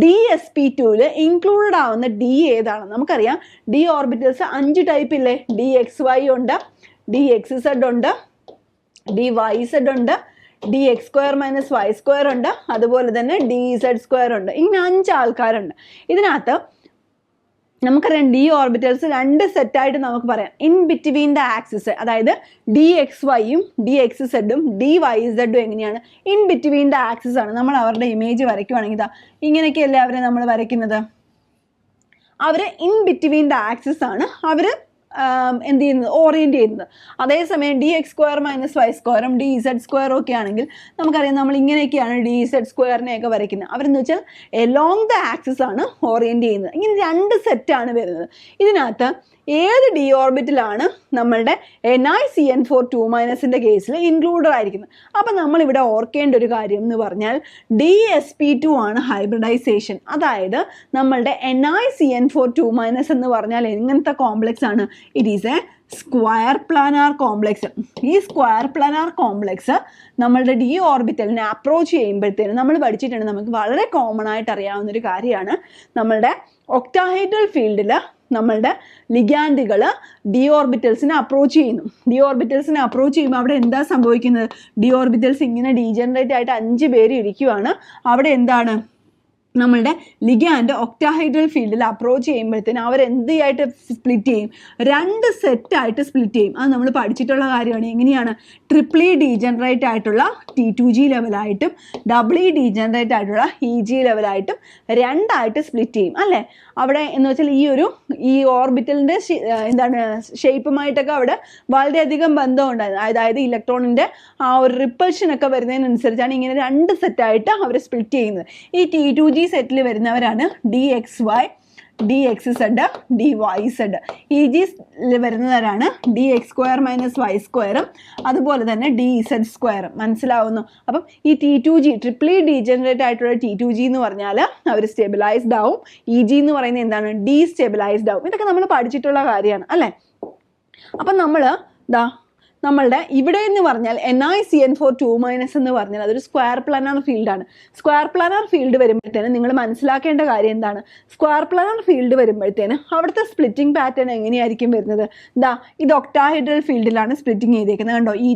DsP2 ഇൻക്ലൂഡഡ് ആവുന്ന ഡി ഏതാണ്? നമുക്കറിയാം ഡി ഓർബിറ്റൽസ് 5 ടൈപ്പ് ഇല്ലേ? DXY ഉണ്ട്, DXZ ഉണ്ട്, DYZ ഉണ്ട്, DX² - Y² ഉണ്ട്, അതുപോലെ തന്നെ DZ² ഉണ്ട്. ഇങ്ങനെ 5 ആൾക്കാരുണ്ട്. ഇതിനകത്ത് നമുക്കറിയാം ഡി ഓർബിറ്റൽസ് 2 സെറ്റായിട്ട് നമുക്ക് പറയാം. ഇൻ ബിറ്റ്വീൻ ദ ആക്സിസ്, അതായത് DXYയും DXZും DYZും എങ്ങനെയാണ്? ഇൻ ബിറ്റ്വീൻ ദ ആക്സിസ് ആണ്. നമ്മൾ അവരുടെ ഇമേജ് വരയ്ക്കുവാണെങ്കിൽ ഇതാ ഇങ്ങനെയൊക്കെയല്ലേ അവരെ നമ്മൾ വരയ്ക്കുന്നത്. അവർ ഇൻ ബിറ്റ്വീൻ ദ ആക്സിസ് ആണ് അവർ എന്ത് ചെയ്യുന്നത്? ഓറിയൻറ്റ് ചെയ്യുന്നത്. അതേസമയം DX² - Y²ഉം DZ² ഒക്കെ ആണെങ്കിൽ നമുക്കറിയാം നമ്മൾ ഇങ്ങനെയൊക്കെയാണ് DZ²നെയൊക്കെ വരയ്ക്കുന്നത്. അവരെന്ന് വെച്ചാൽ എലോങ് ദ ആക്സിസ് ആണ് ഓറിയൻറ്റ് ചെയ്യുന്നത്. ഇങ്ങനെ 2 സെറ്റാണ് വരുന്നത്. ഇതിനകത്ത് ഏത് ഡി ഓർബിറ്റിലാണ് നമ്മളുടെ NiCN4 2- കേസിൽ ഇൻക്ലൂഡഡ് ആയിരിക്കുന്നത്? അപ്പം നമ്മളിവിടെ ഓർക്കേണ്ട ഒരു കാര്യം എന്ന് പറഞ്ഞാൽ DsP2 ആണ് ഹൈബ്രിഡൈസേഷൻ. അതായത് നമ്മളുടെ NiCN4 2- എന്ന് പറഞ്ഞാൽ എങ്ങനത്തെ കോംപ്ലക്സ് ആണ്? It is A square planar complex. ഈ സ്ക്വയർ പ്ലാനാർ കോംപ്ലക്സ് നമ്മളുടെ ഡി ഓർബിറ്റലിനെ അപ്രോച്ച് ചെയ്യുമ്പോഴത്തേനും നമ്മൾ പഠിച്ചിട്ടുണ്ട്, നമുക്ക് വളരെ കോമൺ ആയിട്ട് അറിയാവുന്നൊരു കാര്യമാണ്, നമ്മളുടെ ഒക്ടാഹൈഡ്രൽ ഫീൽഡിൽ നമ്മളുടെ ലിഗാൻഡുകൾ ഡി ഓർബിറ്റൽസിനെ അപ്രോച്ച് ചെയ്യുന്നു. ഡി ഓർബിറ്റൽസിനെ അപ്രോച്ച് ചെയ്യുമ്പോൾ അവിടെ എന്താ സംഭവിക്കുന്നത്? ഡി ഓർബിറ്റൽസ് ഇങ്ങനെ ഡീജനറേറ്റ് ആയിട്ട് 5 പേര് ഇരിക്കുവാണ്. അവിടെ എന്താണ്? നമ്മളുടെ ലിഗാൻഡ് ഒക്ടാഹൈഡ്രൽ ഫീൽഡിൽ അപ്രോച്ച് ചെയ്യുമ്പോഴത്തേനും അവരെന്തായിട്ട് സ്പ്ലിറ്റ് ചെയ്യും, 2 സെറ്റായിട്ട് സ്പ്ലിറ്റ് ചെയ്യും. അത് നമ്മൾ പഠിച്ചിട്ടുള്ള കാര്യമാണ്. എങ്ങനെയാണ്? ട്രിപ്പിളി ഡീജനറേറ്റ് ആയിട്ടുള്ള T2G ലെവലായിട്ടും ഡബിളി ഡീജനറേറ്റ് ആയിട്ടുള്ള EG ലെവലായിട്ടും 2ആയിട്ട് സ്പ്ലിറ്റ് ചെയ്യും അല്ലേ. അവിടെ എന്ന് വെച്ചാൽ ഈ ഓർബിറ്റലിൻ്റെ എന്താണ് ഷേപ്പുമായിട്ടൊക്കെ അവിടെ വളരെയധികം ബന്ധമുണ്ടായിരുന്നു. അതായത് ഇലക്ട്രോണിൻ്റെ ആ ഒരു റിപ്പൾഷനൊക്കെ വരുന്നതിനനുസരിച്ചാണ് ഇങ്ങനെ 2 സെറ്റായിട്ട് അവർ സ്പ്ലിറ്റ് ചെയ്യുന്നത്. ഈ T2G സെറ്റിൽ വരുന്നവരാണ് DXY, DXZ, DYZ. EG വരുന്നവരാണ് DX² - Y², അതുപോലെ തന്നെ DZ². മനസ്സിലാവുന്നു? അപ്പം ഈ T2G ട്രിപ്പിളി ഡീജനറേറ്റ് ആയിട്ടുള്ള T2G എന്ന് പറഞ്ഞാൽ അവർ സ്റ്റെബിലൈസ്ഡ് ആവും. EG എന്ന് പറയുന്നത് എന്താണ്? ഡീസ്റ്റെബിലൈസ്ഡ് ആവും. ഇതൊക്കെ നമ്മൾ പഠിച്ചിട്ടുള്ള കാര്യമാണ് അല്ലേ. അപ്പം നമ്മളുടെ ഇവിടെ എന്ന് പറഞ്ഞാൽ NiCN4 എന്ന് പറഞ്ഞാൽ അതൊരു സ്ക്വയർ പ്ലാനർ ഫീൽഡാണ്. സ്ക്വയർ പ്ലാനർ ഫീൽഡ് വരുമ്പോഴത്തേനും നിങ്ങൾ മനസ്സിലാക്കേണ്ട കാര്യം എന്താണ്? സ്ക്വയർ പ്ലാനർ ഫീൽഡ് വരുമ്പോഴത്തേനും അവിടുത്തെ സ്പ്ലിറ്റിംഗ് പാറ്റേൺ എങ്ങനെയായിരിക്കും വരുന്നത്? ഇത് ഒക്ടാഹൈഡ്രൽ ഫീൽഡിലാണ് സ്പ്ലിറ്റിംഗ് ചെയ്തേക്കുന്നത്. കണ്ടോ, ഈ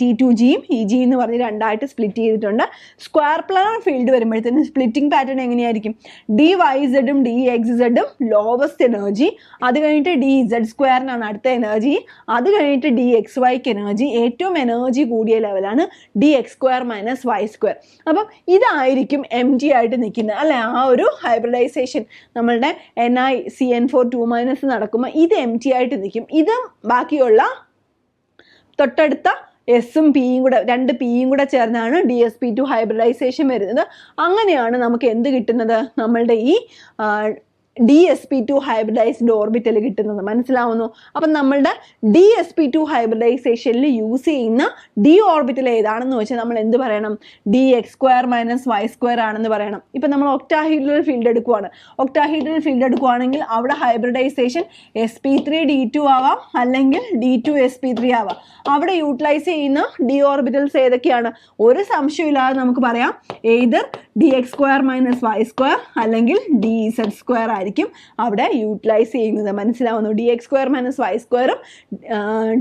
T2Gയും EG എന്ന് പറഞ്ഞ് 2ആയിട്ട് സ്പ്ലിറ്റ് ചെയ്തിട്ടുണ്ട്. സ്ക്വയർ പ്ലാനർ ഫീൽഡ് വരുമ്പോഴത്തേനും സ്പ്ലിറ്റിംഗ് പാറ്റേൺ എങ്ങനെയായിരിക്കും? DYZും DXZും ലോവസ്റ്റ് എനർജി, അത് കഴിഞ്ഞിട്ട് DZ² അടുത്ത എനർജി, അത് കഴിഞ്ഞിട്ട് DXY എനർജി, ഏറ്റവും എനർജി കൂടിയ ലെവലാണ് DX² - Y². അപ്പം ഇതായിരിക്കും MT ആയിട്ട് നിൽക്കുന്നത് അല്ലെ. ആ ഒരു ഹൈബ്രിഡൈസേഷൻ നമ്മളുടെ NiCN4 നടക്കുമ്പോൾ ഇത് MT ആയിട്ട് നിൽക്കും. ഇത് ബാക്കിയുള്ള തൊട്ടടുത്ത എസും പിയും കൂടെ 2 പിയും കൂടെ ചേർന്നാണ് DsP2 ഹൈബ്രിഡൈസേഷൻ വരുന്നത്. അങ്ങനെയാണ് നമുക്ക് എന്ത് കിട്ടുന്നത്? നമ്മളുടെ ഈ DsP2 ഹൈബ്രിഡൈസ്ഡ് ഓർബിറ്റൽ കിട്ടുന്നത്. മനസ്സിലാവുന്നു? അപ്പം നമ്മളുടെ DsP2 ഹൈബ്രിഡൈസേഷനിൽ യൂസ് ചെയ്യുന്ന D ഓർബിറ്റൽ ഏതാണെന്ന് വെച്ചാൽ നമ്മൾ എന്ത് പറയണം? DX² - Y² ആണെന്ന് പറയണം. ഇപ്പം നമ്മൾ ഒക്ടാഹൈഡ്രൽ ഫീൽഡ് എടുക്കുവാണ്. ഒക്ടാഹൈഡ്രൽ ഫീൽഡ് എടുക്കുവാണെങ്കിൽ അവിടെ ഹൈബ്രിഡൈസേഷൻ sp3d2 ആവാം, അല്ലെങ്കിൽ D2sp3 ആവാം. അവിടെ യൂട്ടിലൈസ് ചെയ്യുന്ന D ഓർബിറ്റൽസ് ഏതൊക്കെയാണ്? ഒരു സംശയമില്ലാതെ നമുക്ക് പറയാം, എയ്തർ DX² - Y² അല്ലെങ്കിൽ DZ² ആയിരിക്കും അവിടെ യൂട്ടിലൈസ് ചെയ്യുന്നത്. മനസ്സിലാവുന്നു? DX² - Y²ഉം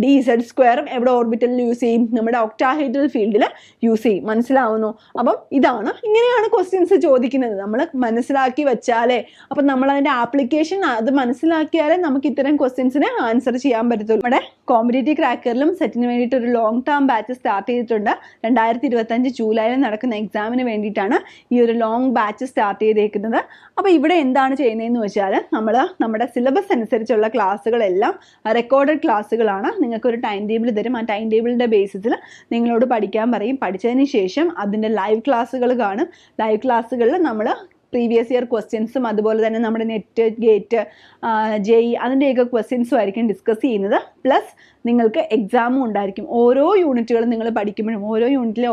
DZ² എവിടെ ഓർബിറ്റലിൽ യൂസ് ചെയ്യും? നമ്മുടെ ഒക്ടാഹൈഡ്രൽ ഫീൽഡിൽ യൂസ് ചെയ്യും. മനസ്സിലാവുന്നു? അപ്പം ഇങ്ങനെയാണ് ക്വസ്റ്റ്യൻസ് ചോദിക്കുന്നത്. നമ്മൾ മനസ്സിലാക്കി വെച്ചാലേ, അപ്പം നമ്മൾ അതിൻ്റെ ആപ്ലിക്കേഷൻ അത് മനസ്സിലാക്കിയാലേ നമുക്ക് ഇത്തരം ക്വസ്റ്റ്യൻസിന് ആൻസർ ചെയ്യാൻ പറ്റത്തുള്ളൂ. നമ്മുടെ കോമ്പറ്റേറ്റീവ് ക്രാക്കറിലും സെറ്റിന് വേണ്ടിയിട്ട് ഒരു ലോങ് ടേം ബാച്ച് സ്റ്റാർട്ട് ചെയ്തിട്ടുണ്ട്. 2025 ജൂലൈയിൽ നടക്കുന്ന എക്സാമിന് വേണ്ടിയിട്ടാണ് ഈ ഒരു ലോങ് ബാച്ച് സ്റ്റാർട്ട് ചെയ്തേക്കുന്നത്. അപ്പോൾ ഇവിടെ എന്താണ് ചെയ്യുന്നതെന്ന് വെച്ചാൽ നമ്മുടെ സിലബസ് അനുസരിച്ചുള്ള ക്ലാസ്സുകളെല്ലാം റെക്കോർഡഡ് ക്ലാസ്സുകളാണ്. നിങ്ങൾക്കൊരു ടൈം ടേബിൾ തരും. ആ ടൈം ടേബിളിൻ്റെ ബേസിസിൽ നിങ്ങളോട് പഠിക്കാൻ പറയും. പഠിച്ചതിന് ശേഷം അതിൻ്റെ ലൈവ് ക്ലാസ്സുകൾ കാണും. ലൈവ് ക്ലാസ്സുകളിൽ നമ്മൾ പ്രീവിയസ് ഇയർ ക്വസ്റ്റ്യൻസും അതുപോലെ തന്നെ നമ്മുടെ നെറ്റ്, ഗേറ്റ്, JEE അതിൻ്റെയൊക്കെ ക്വസ്റ്റ്യൻസും ആയിരിക്കും ഡിസ്കസ് ചെയ്യുന്നത്. പ്ലസ് നിങ്ങൾക്ക് എക്സാമും ഉണ്ടായിരിക്കും. ഓരോ യൂണിറ്റുകളും നിങ്ങൾ പഠിക്കുമ്പോഴും ഓരോ യൂണിറ്റിലെ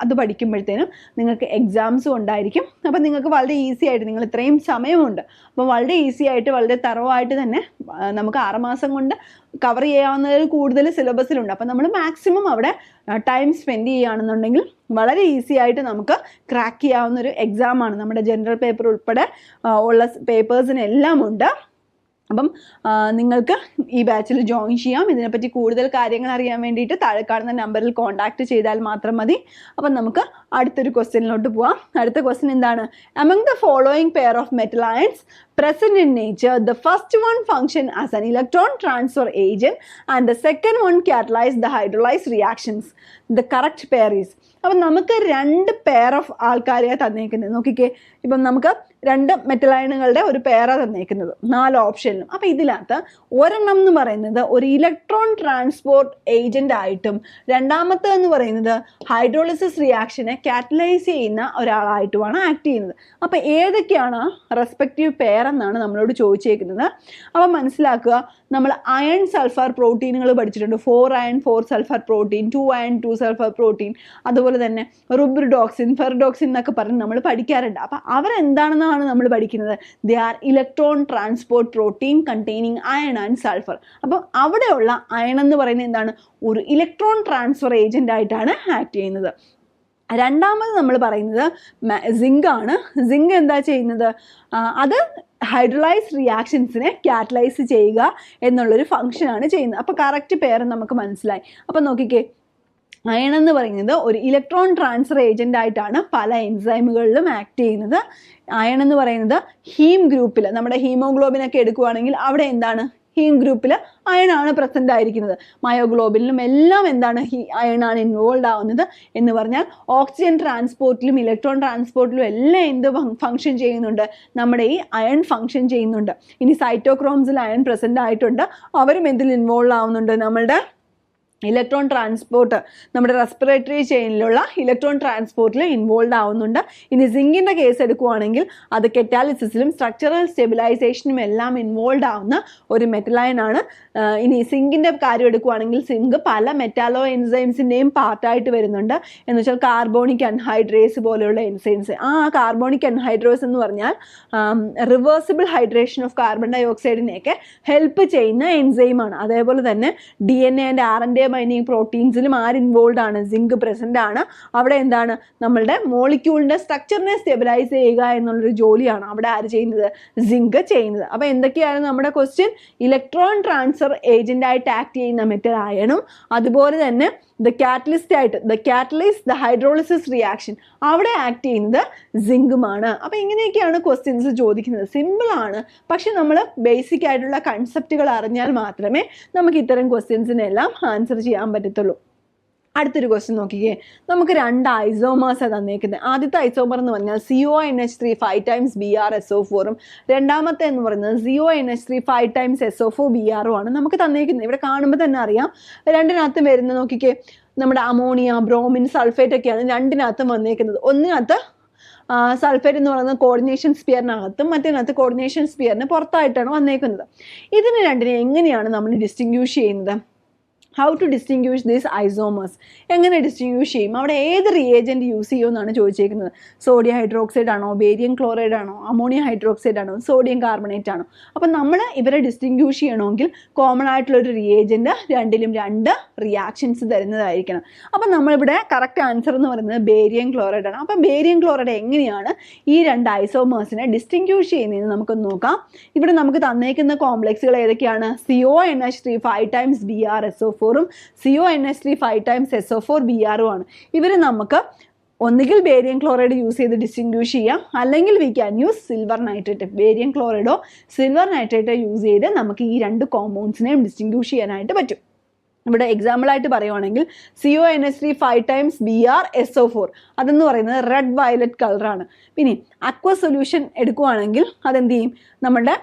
അത് പഠിക്കുമ്പോഴത്തേനും നിങ്ങൾക്ക് എക്സാംസും ഉണ്ടായിരിക്കും. അപ്പം നിങ്ങൾക്ക് വളരെ ഈസി ആയിട്ട്, നിങ്ങൾ ഇത്രയും സമയമുണ്ട്, അപ്പോൾ വളരെ ഈസി ആയിട്ട് വളരെ തറവായിട്ട് തന്നെ നമുക്ക് 6 മാസം കൊണ്ട് കവർ ചെയ്യാവുന്നതിൽ കൂടുതൽ സിലബസിലുണ്ട്. അപ്പം നമ്മൾ മാക്സിമം അവിടെ ടൈം സ്പെൻഡ് ചെയ്യുകയാണെന്നുണ്ടെങ്കിൽ വളരെ ഈസി ആയിട്ട് നമുക്ക് ക്രാക്ക് ചെയ്യാവുന്നൊരു എക്സാമാണ്. നമ്മുടെ ജനറൽ പേപ്പർ ഉൾപ്പെടെ ഉള്ള പേപ്പേഴ്സിനെല്ലാം ഉണ്ട്. അപ്പം നിങ്ങൾക്ക് ഈ ബാച്ചിൽ ജോയിൻ ചെയ്യാം. ഇതിനെപ്പറ്റി കൂടുതൽ കാര്യങ്ങൾ അറിയാൻ വേണ്ടിയിട്ട് താഴെ കാണുന്ന നമ്പറിൽ കോൺടാക്ട് ചെയ്താൽ മാത്രം മതി. അപ്പം നമുക്ക് അടുത്തൊരു ക്വസ്റ്റ്യനിലോട്ട് പോവാം. അടുത്ത ക്വസ്റ്റ്യൻ എന്താണ്? among the following pair of metal ions present in nature, the first one function as an electron transfer agent and the second one catalyze the hydrolyze reactions. The correct pair is. അപ്പം നമുക്ക് 2 pair of ആൾക്കാരെയാണ് തന്നേക്കുന്നത്. നോക്കിക്കേ, ഇപ്പം നമുക്ക് 2 metal അയണുകളുടെ ഒരു പെയറാണ് തന്നേക്കുന്നത് 4 ഓപ്ഷനിലും. അപ്പം ഇതിനകത്ത് ഒരെണ്ണം എന്ന് പറയുന്നത് ഒരു ഇലക്ട്രോൺ ട്രാൻസ്പോർട്ട് ഏജന്റ് ആയിട്ടും രണ്ടാമത്തേന്ന് പറയുന്നത് ഹൈഡ്രോളിസിസ് റിയാക്ഷനെ കാറ്റലൈസ് ചെയ്യുന്ന ഒരാളായിട്ടുമാണ് ആക്ട് ചെയ്യുന്നത്. അപ്പം ഏതൊക്കെയാണ് റെസ്പെക്റ്റീവ് പെയർ എന്നാണ് നമ്മളോട് ചോദിച്ചേക്കുന്നത്. അപ്പം മനസ്സിലാക്കുക, നമ്മൾ അയൺ സൾഫർ പ്രോട്ടീനുകൾ പഠിച്ചിട്ടുണ്ട്. 4 iron 4 sulphur protein, 2 iron 2 sulphur protein, അതുപോലെ തന്നെ റുബ്രിഡോക്സിൻ, ഫെറിഡോക്സിൻ എന്നൊക്കെ പറഞ്ഞ് നമ്മൾ പഠിക്കാറുണ്ട്. അപ്പം അവരെന്താണെന്നാണ് നമ്മൾ പഠിക്കുന്നത്? They are electron transport protein containing iron and sulphur. അപ്പം അവിടെയുള്ള അയൺ എന്ന് പറയുന്നത് എന്താണ്? ഒരു ഇലക്ട്രോൺ ട്രാൻസ്ഫർ ഏജന്റ് ആയിട്ടാണ് ആക്ട് ചെയ്യുന്നത്. രണ്ടാമത് നമ്മൾ പറയുന്നത് സിങ്ക് ആണ്. സിങ്ക് എന്താ ചെയ്യുന്നത്? അത് ഹൈഡ്രോലൈസ് റിയാക്ഷൻസിനെ കാറ്റലൈസ് ചെയ്യുക എന്നുള്ളൊരു ഫംഗ്ഷനാണ് ചെയ്യുന്നത്. അപ്പോൾ കറക്റ്റ് പേര് നമുക്ക് മനസ്സിലായി. അപ്പം നോക്കിക്കേ, അയൺ എന്ന് പറയുന്നത് ഒരു ഇലക്ട്രോൺ ട്രാൻസ്ഫർ ഏജന്റ് ആയിട്ടാണ് പല എൻസൈമുകളിലും ആക്ട് ചെയ്യുന്നത്. അയൺ എന്ന് പറയുന്നത് ഹീം ഗ്രൂപ്പിൽ, നമ്മുടെ ഹീമോഗ്ലോബിൻ ഒക്കെ എടുക്കുകയാണെങ്കിൽ അവിടെ എന്താണ്, ഹീം ഗ്രൂപ്പിൽ അയൺ ആണ് പ്രസന്റ് ആയിരിക്കുന്നത്. മയോഗ്ലോബിനിലും എല്ലാം എന്താണ്, അയൺ ആണ് ഇൻവോൾവ് ആവുന്നത്. എന്ന് പറഞ്ഞാൽ ഓക്സിജൻ ട്രാൻസ്പോർട്ടിലും ഇലക്ട്രോൺ ട്രാൻസ്പോർട്ടിലും എല്ലാം എന്ത് ഫംഗ്ഷൻ ചെയ്യുന്നുണ്ട്, നമ്മുടെ ഈ അയൺ ഫംഗ്ഷൻ ചെയ്യുന്നുണ്ട്. ഇനി സൈറ്റോക്രോംസിൽ അയൺ പ്രസന്റ് ആയിട്ടുണ്ട്, അവരും എന്തിൽ ഇൻവോൾവ് ആവുന്നുണ്ട്, നമ്മളുടെ ഇലക്ട്രോൺ ട്രാൻസ്പോർട്ട്, നമ്മുടെ റെസ്പിറേറ്ററി ചെയിനിലുള്ള ഇലക്ട്രോൺ ട്രാൻസ്പോർട്ടിൽ ഇൻവോൾവ് ആവുന്നുണ്ട്. ഇനി സിങ്കിൻ്റെ കേസ് എടുക്കുകയാണെങ്കിൽ അത് കെറ്റാലിസിസിലും സ്ട്രക്ചറൽ സ്റ്റെബിലൈസേഷനും എല്ലാം ഇൻവോൾവ് ആവുന്ന ഒരു മെറ്റൽ അയൺ ആണ്. ഇനി സിങ്കിൻ്റെ കാര്യം എടുക്കുകയാണെങ്കിൽ സിങ്ക് പല മെറ്റാലോ എൻസൈംസിൻ്റെയും പാർട്ടായിട്ട് വരുന്നുണ്ട്. എന്ന് വെച്ചാൽ കാർബോണിക് അൺഹൈഡ്രേസ് പോലെയുള്ള എൻസൈംസ്. ആ കാർബോണിക് അൺഹൈഡ്രേസ് എന്ന് പറഞ്ഞാൽ റിവേഴ്സിബിൾ ഹൈഡ്രേഷൻ ഓഫ് കാർബൺ ഡൈ ഓക്സൈഡിനെയൊക്കെ ഹെൽപ്പ് ചെയ്യുന്ന എൻസൈമാണ്. അതേപോലെ തന്നെ DNA ആൻഡ് RNA ബൈൻഡിങ് പ്രോട്ടീൻസിലും ആര് ഇൻവോൾവ് ആണ്, സിങ്ക് പ്രസന്റ് ആണ്. അവിടെ എന്താണ്, നമ്മളുടെ മോളിക്യൂളിന്റെ സ്ട്രക്ചറിനെ സ്റ്റെബിലൈസ് ചെയ്യുക എന്നുള്ളൊരു ജോലിയാണ് അവിടെ ആര് ചെയ്യുന്നത്, സിങ്ക് ചെയ്യുന്നത്. അപ്പൊ എന്തൊക്കെയാണ് നമ്മുടെ ക്വസ്റ്റ്യൻ, ഇലക്ട്രോൺ ട്രാൻസ്ഫർ ഏജന്റ് ആയിട്ട് ആക്ട് ചെയ്യുന്ന മെറ്റൽ അയണും അതുപോലെ തന്നെ the catalyst the hydrolysis reaction അവിടെ ആക്ട് ചെയ്യുന്നത് സിങ്കുമാണ്. അപ്പൊ ഇങ്ങനെയൊക്കെയാണ് ക്വസ്റ്റ്യൻസ് ചോദിക്കുന്നത്. സിമ്പിൾ ആണ്, പക്ഷെ നമ്മൾ ബേസിക് ആയിട്ടുള്ള കൺസെപ്റ്റുകൾ അറിഞ്ഞാൽ മാത്രമേ നമുക്ക് ഇത്തരം ക്വസ്റ്റ്യൻസിനെല്ലാം ആൻസർ ചെയ്യാൻ പറ്റത്തുള്ളൂ. അടുത്തൊരു ക്വസ്റ്റ്യൻ നോക്കിക്കേ, നമുക്ക് 2 ഐസോമേഴ്സ് തന്നേക്കുന്നത്. ആദ്യത്തെ ഐസോമർ എന്ന് പറഞ്ഞാൽ CONH3 5 times BrSO4 രണ്ടാമത്തെ എന്ന് പറയുന്നത് CONH3 5 times SO4Br ആണ് നമുക്ക് തന്നേക്കുന്നത്. ഇവിടെ കാണുമ്പോൾ തന്നെ അറിയാം രണ്ടിനകത്തും വരുന്നത്. നോക്കിക്കേ, നമ്മുടെ അമോണിയ, ബ്രോമിൻ, സൾഫേറ്റ് ഒക്കെയാണ് രണ്ടിനകത്തും വന്നേക്കുന്നത്. ഒന്നിനകത്ത് സൾഫേറ്റ് എന്ന് പറയുന്നത് കോർഡിനേഷൻ സ്പിയറിനകത്തും മറ്റേനകത്ത് കോർഡിനേഷൻ സ്പിയറിന് പുറത്തായിട്ടാണ് വന്നേക്കുന്നത്. ഇതിന് രണ്ടിനെ എങ്ങനെയാണ് നമ്മൾ ഡിസ്റ്റിങ്ക്വിഷ് ചെയ്യുന്നത്? How to distinguish these isomers, എങ്ങനെ ഡിസ്റ്റിങ്ക്വിഷ് ചെയ്യും? അവിടെ ഏത് റിയേജൻറ്റ് യൂസ് ചെയ്യുമെന്നാണ് ചോദിച്ചേക്കുന്നത്. സോഡിയം ഹൈഡ്രോക്സൈഡ് ആണോ, ബേരിയം ക്ലോറൈഡ് ആണോ, അമോണിയം ഹൈഡ്രോക്സൈഡ് ആണോ, സോഡിയം കാർബണേറ്റ് ആണോ? അപ്പം നമ്മൾ ഇവരെ ഡിസ്റ്റിങ്ക്വിഷ് ചെയ്യണമെങ്കിൽ കോമൺ ആയിട്ടുള്ളൊരു റിയേജൻറ്റ് രണ്ടിലും 2 റിയാക്ഷൻസ് തരുന്നതായിരിക്കണം. അപ്പം നമ്മളിവിടെ കറക്റ്റ് ആൻസർ എന്ന് പറയുന്നത് ബേരിയം ക്ലോറൈഡ് ആണ്. അപ്പം ബേരിയം ക്ലോറൈഡ് എങ്ങനെയാണ് ഈ 2 ഐസോമേഴ്സിനെ ഡിസ്റ്റിങ്ക്വിഷ് ചെയ്യുന്നതെന്ന് നമുക്കൊന്ന് നോക്കാം. ഇവിടെ നമുക്ക് തന്നേക്കുന്ന കോംപ്ലക്സുകൾ ഏതൊക്കെയാണ്? CONH3 5 times BrSO4 CONH3 5 times SO4Br ആണ്. ഇവർ നമുക്ക് ഒന്നുകിൽ ബേരിയം ക്ലോറൈഡ് യൂസ് ചെയ്ത് ഡിസ്റ്റിങ്ക്വിഷ് ചെയ്യാം, അല്ലെങ്കിൽ we can use silver nitrate. Barium ക്ലോറൈഡോ സിൽവർ നൈട്രേറ്റോ യൂസ് ചെയ്ത് നമുക്ക് ഈ 2 കോമ്പൗണ്ട്സിനെയും ഡിസ്റ്റിങ്ക്വിഷ് ചെയ്യാനായിട്ട് പറ്റും. ഇവിടെ എക്സാമ്പിൾ ആയിട്ട് പറയുവാണെങ്കിൽ CONH3 5 times BrSO4 അതെന്ന് പറയുന്നത് റെഡ് വയലറ്റ് കളറാണ്. പിന്നെ അക്വസ് സൊല്യൂഷൻ എടുക്കുവാണെങ്കിൽ അതെന്ത് ചെയ്യും, നമ്മുടെ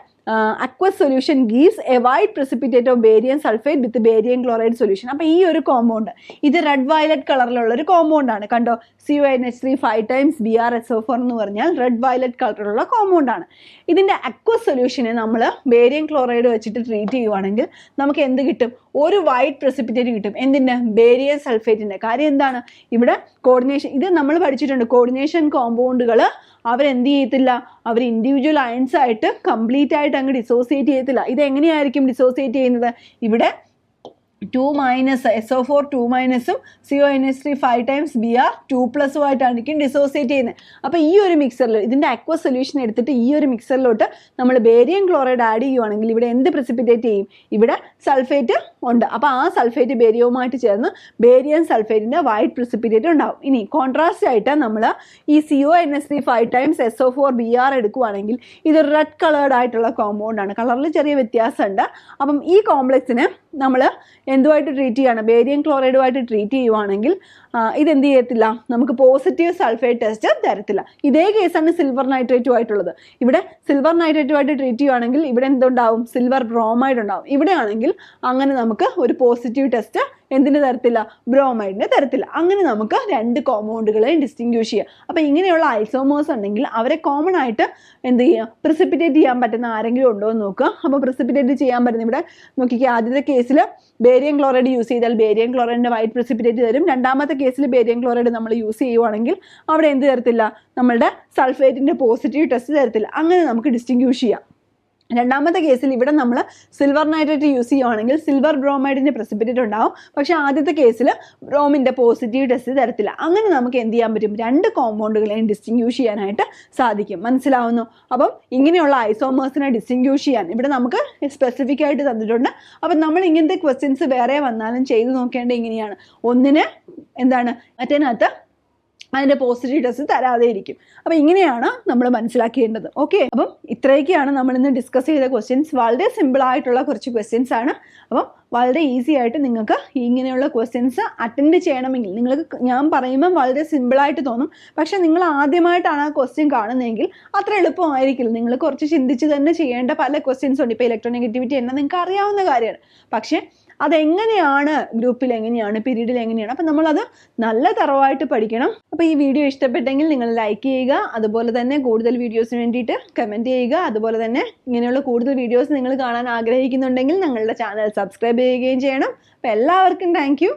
aqueous solution gives a white precipitate of barium sulfate with barium chloride solution. അപ്പോൾ ഈ ഒരു കോമ്പൗണ്ട് ഇത് റെഡ് വയലറ്റ് കളറിലുള്ള ഒരു കോമ്പൗണ്ട് ആണ്. കണ്ടോ, CONH3 5 times BrSO4 എന്ന് പറഞ്ഞാൽ റെഡ് വയലറ്റ് കളറിലുള്ള കോമ്പൗണ്ട് ആണ്. ഇതിൻ്റെ അക്വസ് സൊല്യൂഷനെ നമ്മൾ ബേരിയം ക്ലോറൈഡ് വെച്ചിട്ട് ട്രീറ്റ് ചെയ്യുവാണെങ്കിൽ നമുക്ക് എന്ത് കിട്ടും? ഒരു വൈറ്റ് precipitate കിട്ടും. എന്തിൻ്റെ? ബേരിയം സൾഫേറ്റിൻ്റെ. കാര്യം എന്താണ്, ഇവിടെ കോർഡിനേഷൻ, ഇത് നമ്മൾ പഠിച്ചിട്ടുണ്ട്, കോർഡിനേഷൻ കോമ്പൗണ്ടുകൾ അവരെന്ത് ചെയ്യത്തില്ല, അവർ ഇൻഡിവിജ്വൽ അയൺസ് ആയിട്ട് കംപ്ലീറ്റ് ആയിട്ട് അങ്ങ് ഡിസോസിയേറ്റ് ചെയ്യത്തില്ല. ഇത് എങ്ങനെയായിരിക്കും ഡിസോസിയേറ്റ് ചെയ്യുന്നത്? ഇവിടെ 2- SO4 2- CONH3 5 times Br 2+ ആയിട്ടായിരിക്കും ഡിസോസിയേറ്റ് ചെയ്യുന്നത്. അപ്പോൾ ഈ ഒരു മിക്സറിൽ ഇതിൻ്റെ അക്വസ് സൊല്യൂഷൻ എടുത്തിട്ട് ഈ ഒരു മിക്സറിലോട്ട് നമ്മൾ ബേരിയം ക്ലോറൈഡ് ആഡ് ചെയ്യുവാണെങ്കിൽ ഇവിടെ എന്ത് precipitate ചെയ്യും? ഇവിടെ സൾഫേറ്റ് ഉണ്ട്. അപ്പോൾ ആ സൾഫേറ്റ് ബേരിയവുമായിട്ട് ചേർന്ന് ബേരിയം സൾഫേറ്റിൻ്റെ വൈറ്റ് precipitate ഉണ്ടാവും. ഇനി കോൺട്രാസ്റ്റ് ആയിട്ട് നമ്മൾ ഈ CONH3 5 times SO4Br എടുക്കുവാണെങ്കിൽ ഇത് റെഡ് കളേർഡ് ആയിട്ടുള്ള കോമ്പൗണ്ട് ആണ്. കളറിൽ ചെറിയ വ്യത്യാസമുണ്ട്. അപ്പം ഈ കോംപ്ലക്സിന് നമ്മൾ എന്തുമായിട്ട് ട്രീറ്റ് ചെയ്യാണ്? ബേരിയം ക്ലോറൈഡുമായിട്ട് ട്രീറ്റ് ചെയ്യുവാണെങ്കിൽ ഇതെന്ത് ചെയ്യത്തില്ല, നമുക്ക് പോസിറ്റീവ് സൾഫേറ്റ് ടെസ്റ്റ് തരത്തില്ല. ഇതേ കേസാണ് സിൽവർ നൈട്രേറ്റുമായിട്ടുള്ളത്. ഇവിടെ സിൽവർ നൈട്രേറ്റുമായിട്ട് ട്രീറ്റ് ചെയ്യുവാണെങ്കിൽ ഇവിടെ എന്തുണ്ടാവും? സിൽവർ ബ്രോമൈഡ് ഉണ്ടാവും. ഇവിടെ ആണെങ്കിൽ അങ്ങനെ നമുക്ക് ഒരു പോസിറ്റീവ് ടെസ്റ്റ് എന്തിന് തരത്തില്ല? ബ്രോമൈഡിന് തരത്തില്ല. അങ്ങനെ നമുക്ക് 2 കോമ്പൗണ്ടുകളെയും ഡിസ്റ്റിങ്ക്വിഷ് ചെയ്യാം. അപ്പോൾ ഇങ്ങനെയുള്ള ഐസോമേഴ്സ് ഉണ്ടെങ്കിൽ അവരെ കോമൺ ആയിട്ട് എന്ത് ചെയ്യുക? പ്രിസിപ്പിറ്റേറ്റ് ചെയ്യാൻ പറ്റുന്ന ആരെങ്കിലും ഉണ്ടോ എന്ന് നോക്കുക. അപ്പോൾ പ്രിസിപ്പിറ്റേറ്റ് ചെയ്യാൻ പറ്റുന്ന ഇവിടെ നോക്കിക്കുക, ആദ്യത്തെ കേസിൽ ബേരിയം ക്ലോറൈഡ് യൂസ് ചെയ്താൽ ബേരിയം ക്ലോറൈഡിൻ്റെ വൈറ്റ് പ്രിസിപ്പിറ്റേറ്റ് തരും. രണ്ടാമത്തെ കേസിൽ ബേരിയം ക്ലോറൈഡ് നമ്മൾ യൂസ് ചെയ്യുവാണെങ്കിൽ അവിടെ എന്ത് തരത്തില്ല? നമ്മളുടെ സൾഫേറ്റിൻ്റെ പോസിറ്റീവ് ടെസ്റ്റ് തരത്തില്ല. അങ്ങനെ നമുക്ക് ഡിസ്റ്റിങ്ക്വിഷ് ചെയ്യാം. രണ്ടാമത്തെ കേസിൽ ഇവിടെ നമ്മൾ സിൽവർ നൈട്രേറ്റ് യൂസ് ചെയ്യുവാണെങ്കിൽ സിൽവർ ബ്രോമൈഡിൻ്റെ പ്രസിപ്പിറ്റേറ്റ് ഉണ്ടാവും. പക്ഷേ ആദ്യത്തെ കേസിൽ ബ്രോമിൻ്റെ പോസിറ്റീവ് ടെസ്റ്റ് തരത്തില്ല. അങ്ങനെ നമുക്ക് എന്ത് ചെയ്യാൻ പറ്റും? രണ്ട് കോമ്പൗണ്ടുകളെയും ഡിസ്റ്റിങ്ക്യൂഷ് ചെയ്യാനായിട്ട് സാധിക്കും. മനസ്സിലാവുന്നു? അപ്പം ഇങ്ങനെയുള്ള ഐസോമേഴ്സിനെ ഡിസ്റ്റിങ്ക്യൂഷ് ചെയ്യാൻ ഇവിടെ നമുക്ക് സ്പെസിഫിക് ആയിട്ട് തന്നിട്ടുണ്ട്. അപ്പം നമ്മൾ ഇങ്ങനത്തെ ക്വസ്റ്റ്യൻസ് വേറെ വന്നാലും ചെയ്ത് നോക്കേണ്ടത് ഇങ്ങനെയാണ്. ഒന്നിന് എന്താണ് മറ്റേനകത്ത് അതിൻ്റെ പോസിറ്റീവ് ടെസ്റ്റ് തരാതെ ഇരിക്കും. അപ്പം ഇങ്ങനെയാണ് നമ്മൾ മനസ്സിലാക്കേണ്ടത്. ഓക്കെ, അപ്പം ഇത്രയൊക്കെയാണ് നമ്മൾ ഇന്ന് ഡിസ്കസ് ചെയ്ത ക്വസ്റ്റ്യൻസ്. വളരെ സിമ്പിളായിട്ടുള്ള കുറച്ച് ക്വസ്റ്റ്യൻസ് ആണ്. അപ്പം വളരെ ഈസി ആയിട്ട് നിങ്ങൾക്ക് ഇങ്ങനെയുള്ള ക്വസ്റ്റ്യൻസ് അറ്റൻഡ് ചെയ്യണമെങ്കിൽ നിങ്ങൾക്ക് ഞാൻ പറയുമ്പം വളരെ സിമ്പിളായിട്ട് തോന്നും. പക്ഷേ നിങ്ങൾ ആദ്യമായിട്ടാണ് ആ ക്വസ്റ്റ്യൻ കാണുന്നതെങ്കിൽ അത്ര എളുപ്പമായിരിക്കില്ല. നിങ്ങൾ കുറച്ച് ചിന്തിച്ച് തന്നെ ചെയ്യേണ്ട പല ക്വസ്റ്റ്യൻസ് ഉണ്ട്. ഇപ്പോൾ ഇലക്ട്രോനെഗറ്റിവിറ്റി എന്നാ നിങ്ങൾക്ക് അറിയാവുന്ന കാര്യമാണ്. പക്ഷേ അതെങ്ങനെയാണ്, ഗ്രൂപ്പിൽ എങ്ങനെയാണ്, പീരീഡിൽ എങ്ങനെയാണ്, അപ്പം നമ്മളത് നല്ല തറവായിട്ട് പഠിക്കണം. അപ്പോൾ ഈ വീഡിയോ ഇഷ്ടപ്പെട്ടെങ്കിൽ നിങ്ങൾ ലൈക്ക് ചെയ്യുക. അതുപോലെ തന്നെ കൂടുതൽ വീഡിയോസിന് വേണ്ടിയിട്ട് കമൻറ്റ് ചെയ്യുക. അതുപോലെ തന്നെ ഇങ്ങനെയുള്ള കൂടുതൽ വീഡിയോസ് നിങ്ങൾ കാണാൻ ആഗ്രഹിക്കുന്നുണ്ടെങ്കിൽ ഞങ്ങളുടെ ചാനൽ സബ്സ്ക്രൈബ് ചെയ്യുകയും ചെയ്യണം. അപ്പോൾ എല്ലാവർക്കും താങ്ക് യു.